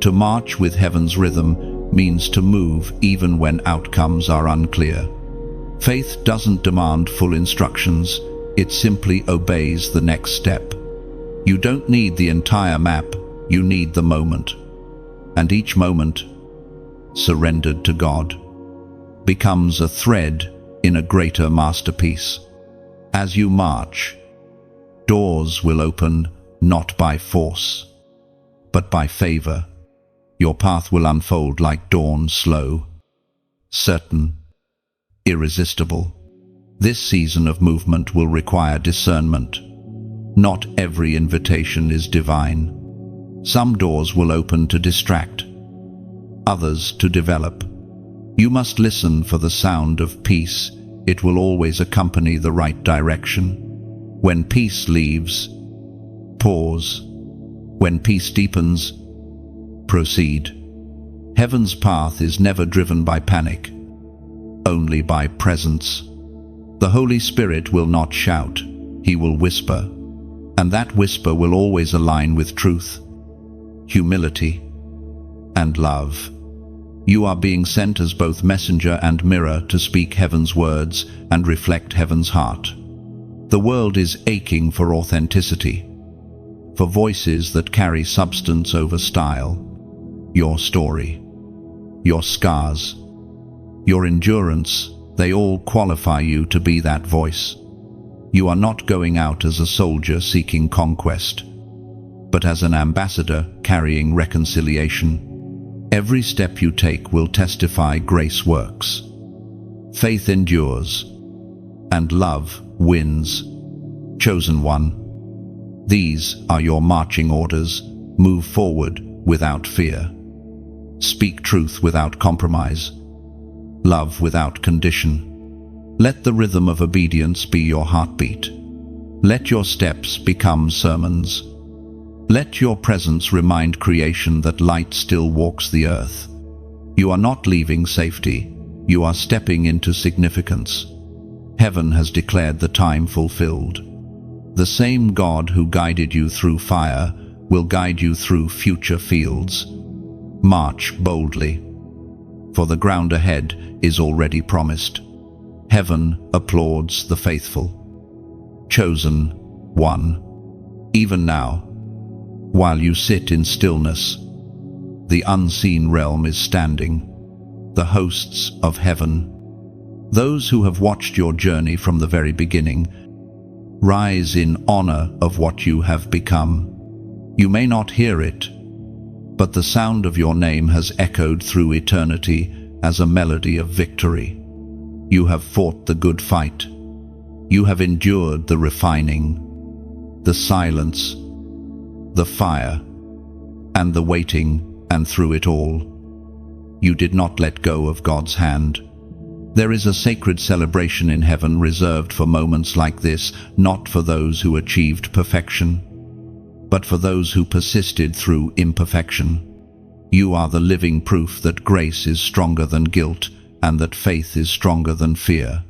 To march with heaven's rhythm means to move even when outcomes are unclear. Faith doesn't demand full instructions, it simply obeys the next step. You don't need the entire map, you need the moment. And each moment, surrendered to God, becomes a thread in a greater masterpiece. As you march, doors will open not by force, but by favor. Your path will unfold like dawn, slow, certain, irresistible. This season of movement will require discernment, Not every invitation is divine. Some doors will open to distract, others to develop. You must listen for the sound of peace. It will always accompany the right direction. When peace leaves, pause. When peace deepens, proceed. Heaven's path is never driven by panic, only by presence. The Holy Spirit will not shout, he will whisper, and that whisper will always align with truth, humility, and love. You are being sent as both messenger and mirror to speak heaven's words and reflect heaven's heart. The world is aching for authenticity, for voices that carry substance over style. Your story, your scars, your endurance, they all qualify you to be that voice. You are not going out as a soldier seeking conquest, but as an ambassador carrying reconciliation. Every step you take will testify grace works. Faith endures, and love wins. Chosen one, these are your marching orders. Move forward without fear. Speak truth without compromise. Love without condition. Let the rhythm of obedience be your heartbeat. Let your steps become sermons. Let your presence remind creation that light still walks the earth. You are not leaving safety. You are stepping into significance. Heaven has declared the time fulfilled. The same God who guided you through fire will guide you through future fields. March boldly, for the ground ahead is already promised. Heaven applauds the faithful. Chosen one. Even now, while you sit in stillness, the unseen realm is standing, the hosts of heaven. Those who have watched your journey from the very beginning rise in honor of what you have become. You may not hear it, but the sound of your name has echoed through eternity as a melody of victory. You have fought the good fight. You have endured the refining, the silence, the fire, and the waiting, and through it all, you did not let go of God's hand. There is a sacred celebration in heaven reserved for moments like this, not for those who achieved perfection, but for those who persisted through imperfection. You are the living proof that grace is stronger than guilt, and that faith is stronger than fear.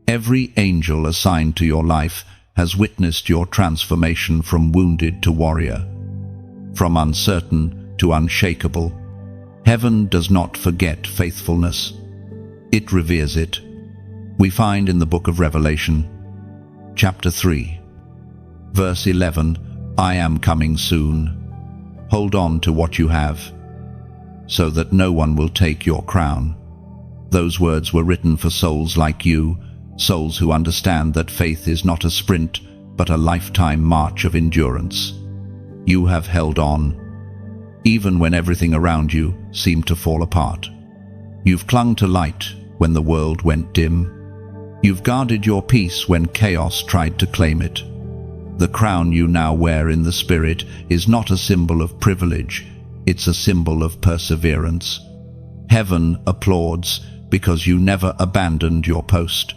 Every angel assigned to your life has witnessed your transformation from wounded to warrior, from uncertain to unshakable. Heaven does not forget faithfulness. It reveres it. We find in the book of Revelation, chapter 3, verse 11, I am coming soon. Hold on to what you have, so that no one will take your crown. Those words were written for souls like you, souls who understand that faith is not a sprint, but a lifetime march of endurance. You have held on, even when everything around you seemed to fall apart. You've clung to light when the world went dim. You've guarded your peace when chaos tried to claim it. The crown you now wear in the Spirit is not a symbol of privilege, it's a symbol of perseverance. Heaven applauds because you never abandoned your post.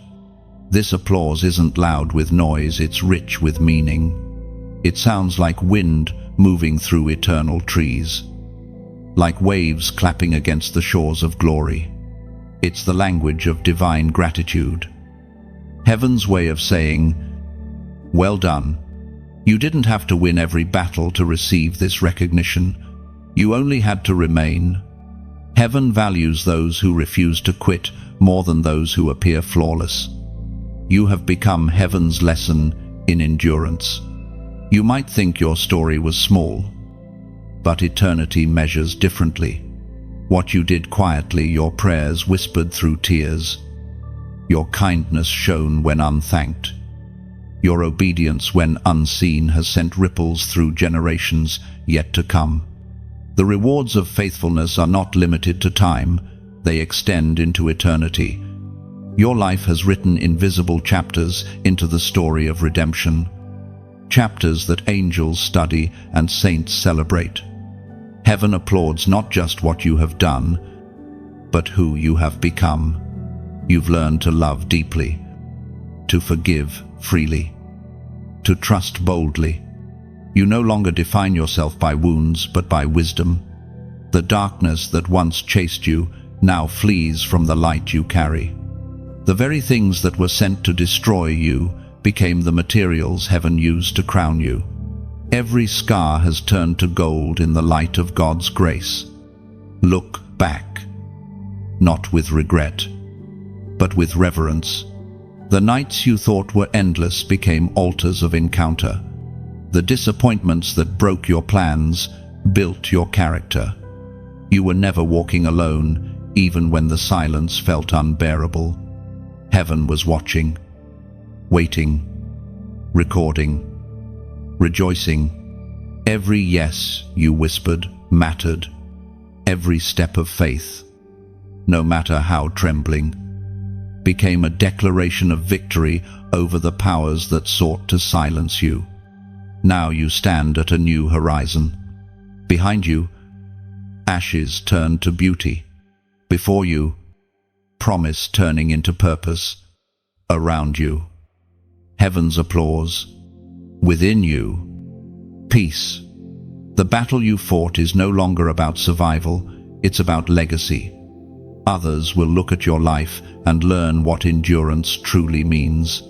This applause isn't loud with noise, it's rich with meaning. It sounds like wind moving through eternal trees, like waves clapping against the shores of glory. It's the language of divine gratitude. Heaven's way of saying, well done. You didn't have to win every battle to receive this recognition. You only had to remain. Heaven values those who refuse to quit more than those who appear flawless. You have become heaven's lesson in endurance. You might think your story was small, but eternity measures differently. What you did quietly, your prayers whispered through tears, your kindness shown when unthanked, your obedience when unseen has sent ripples through generations yet to come. The rewards of faithfulness are not limited to time, they extend into eternity. Your life has written invisible chapters into the story of redemption. chapters that angels study and saints celebrate. Heaven applauds not just what you have done, but who you have become. You've learned to love deeply, to forgive freely, to trust boldly. You no longer define yourself by wounds, but by wisdom. The darkness that once chased you now flees from the light you carry. The very things that were sent to destroy you became the materials heaven used to crown you. Every scar has turned to gold in the light of God's grace. Look back, not with regret, but with reverence. The nights you thought were endless became altars of encounter. The disappointments that broke your plans built your character. You were never walking alone, even when the silence felt unbearable. Heaven was watching, waiting, recording, rejoicing. Every yes you whispered mattered. Every step of faith, no matter how trembling, became a declaration of victory over the powers that sought to silence you. Now you stand at a new horizon. Behind you, ashes turned to beauty. Before you, promise turning into purpose. Around you, heaven's applause. Within you, peace. The battle you fought is no longer about survival, it's about legacy. Others will look at your life and learn what endurance truly means.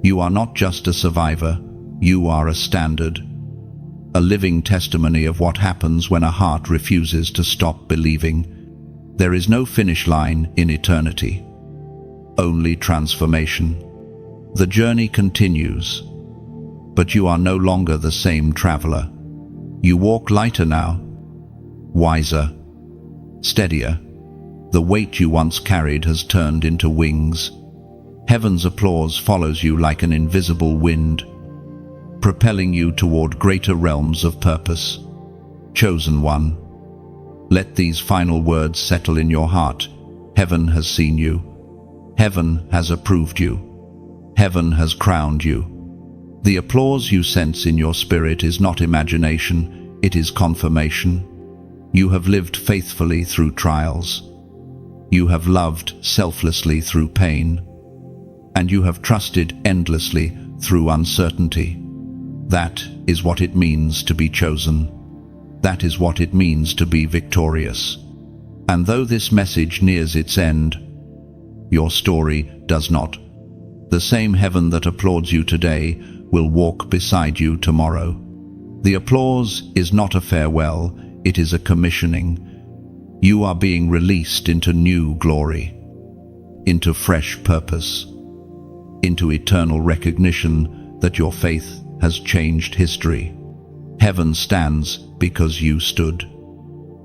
You are not just a survivor, you are a standard, a living testimony of what happens when a heart refuses to stop believing. There is no finish line in eternity, only transformation. The journey continues, but you are no longer the same traveler. You walk lighter now, wiser, steadier. The weight you once carried has turned into wings. Heaven's applause follows you like an invisible wind, propelling you toward greater realms of purpose. Chosen one, let these final words settle in your heart. Heaven has seen you. Heaven has approved you. Heaven has crowned you. The applause you sense in your spirit is not imagination, it is confirmation. You have lived faithfully through trials. You have loved selflessly through pain. And you have trusted endlessly through uncertainty. That is what it means to be chosen. That is what it means to be victorious. And though this message nears its end, your story does not. The same heaven that applauds you today will walk beside you tomorrow. The applause is not a farewell, it is a commissioning. You are being released into new glory, into fresh purpose, into eternal recognition that your faith has changed history. Heaven stands because you stood.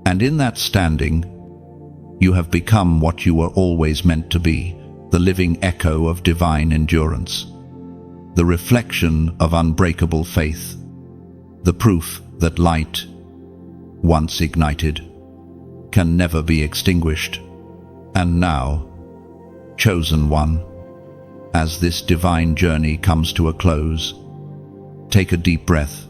And in that standing, you have become what you were always meant to be, the living echo of divine endurance, the reflection of unbreakable faith, the proof that light, once ignited, can never be extinguished. And now, chosen one, as this divine journey comes to a close, take a deep breath.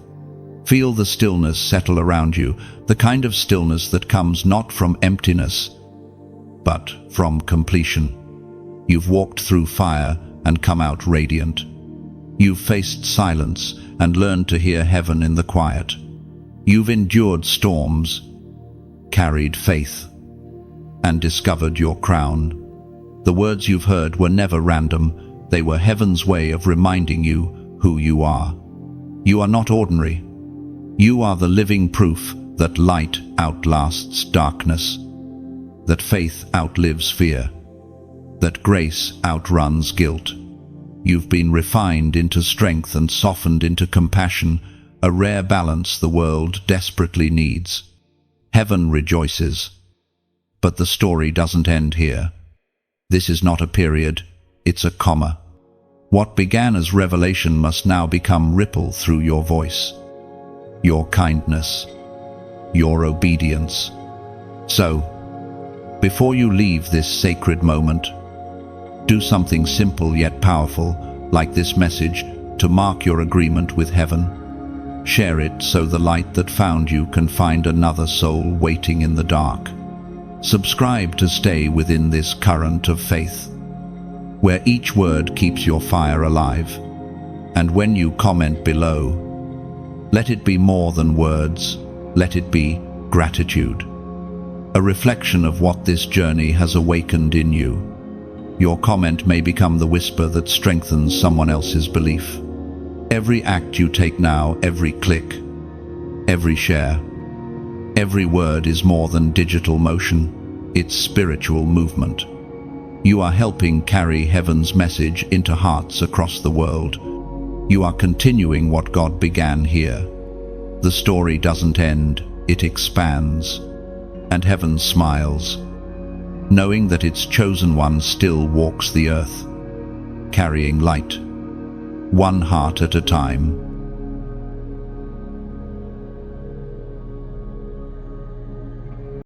Feel the stillness settle around you, the kind of stillness that comes not from emptiness, but from completion. You've walked through fire and come out radiant. You've faced silence and learned to hear heaven in the quiet. You've endured storms, carried faith, and discovered your crown. The words you've heard were never random. They were heaven's way of reminding you who you are. You are not ordinary. You are the living proof that light outlasts darkness, that faith outlives fear, that grace outruns guilt. You've been refined into strength and softened into compassion, a rare balance the world desperately needs. Heaven rejoices. But the story doesn't end here. This is not a period, it's a comma. What began as revelation must now become ripple through your voice, your kindness, your obedience. So, before you leave this sacred moment, do something simple yet powerful, like this message to mark your agreement with heaven. Share it so the light that found you can find another soul waiting in the dark. Subscribe to stay within this current of faith, where each word keeps your fire alive. And when you comment below, let it be more than words, let it be gratitude. A reflection of what this journey has awakened in you. Your comment may become the whisper that strengthens someone else's belief. Every act you take now, every click, every share, every word is more than digital motion, it's spiritual movement. You are helping carry heaven's message into hearts across the world. You are continuing what God began here. The story doesn't end, it expands, and heaven smiles, knowing that its chosen one still walks the earth, carrying light, one heart at a time.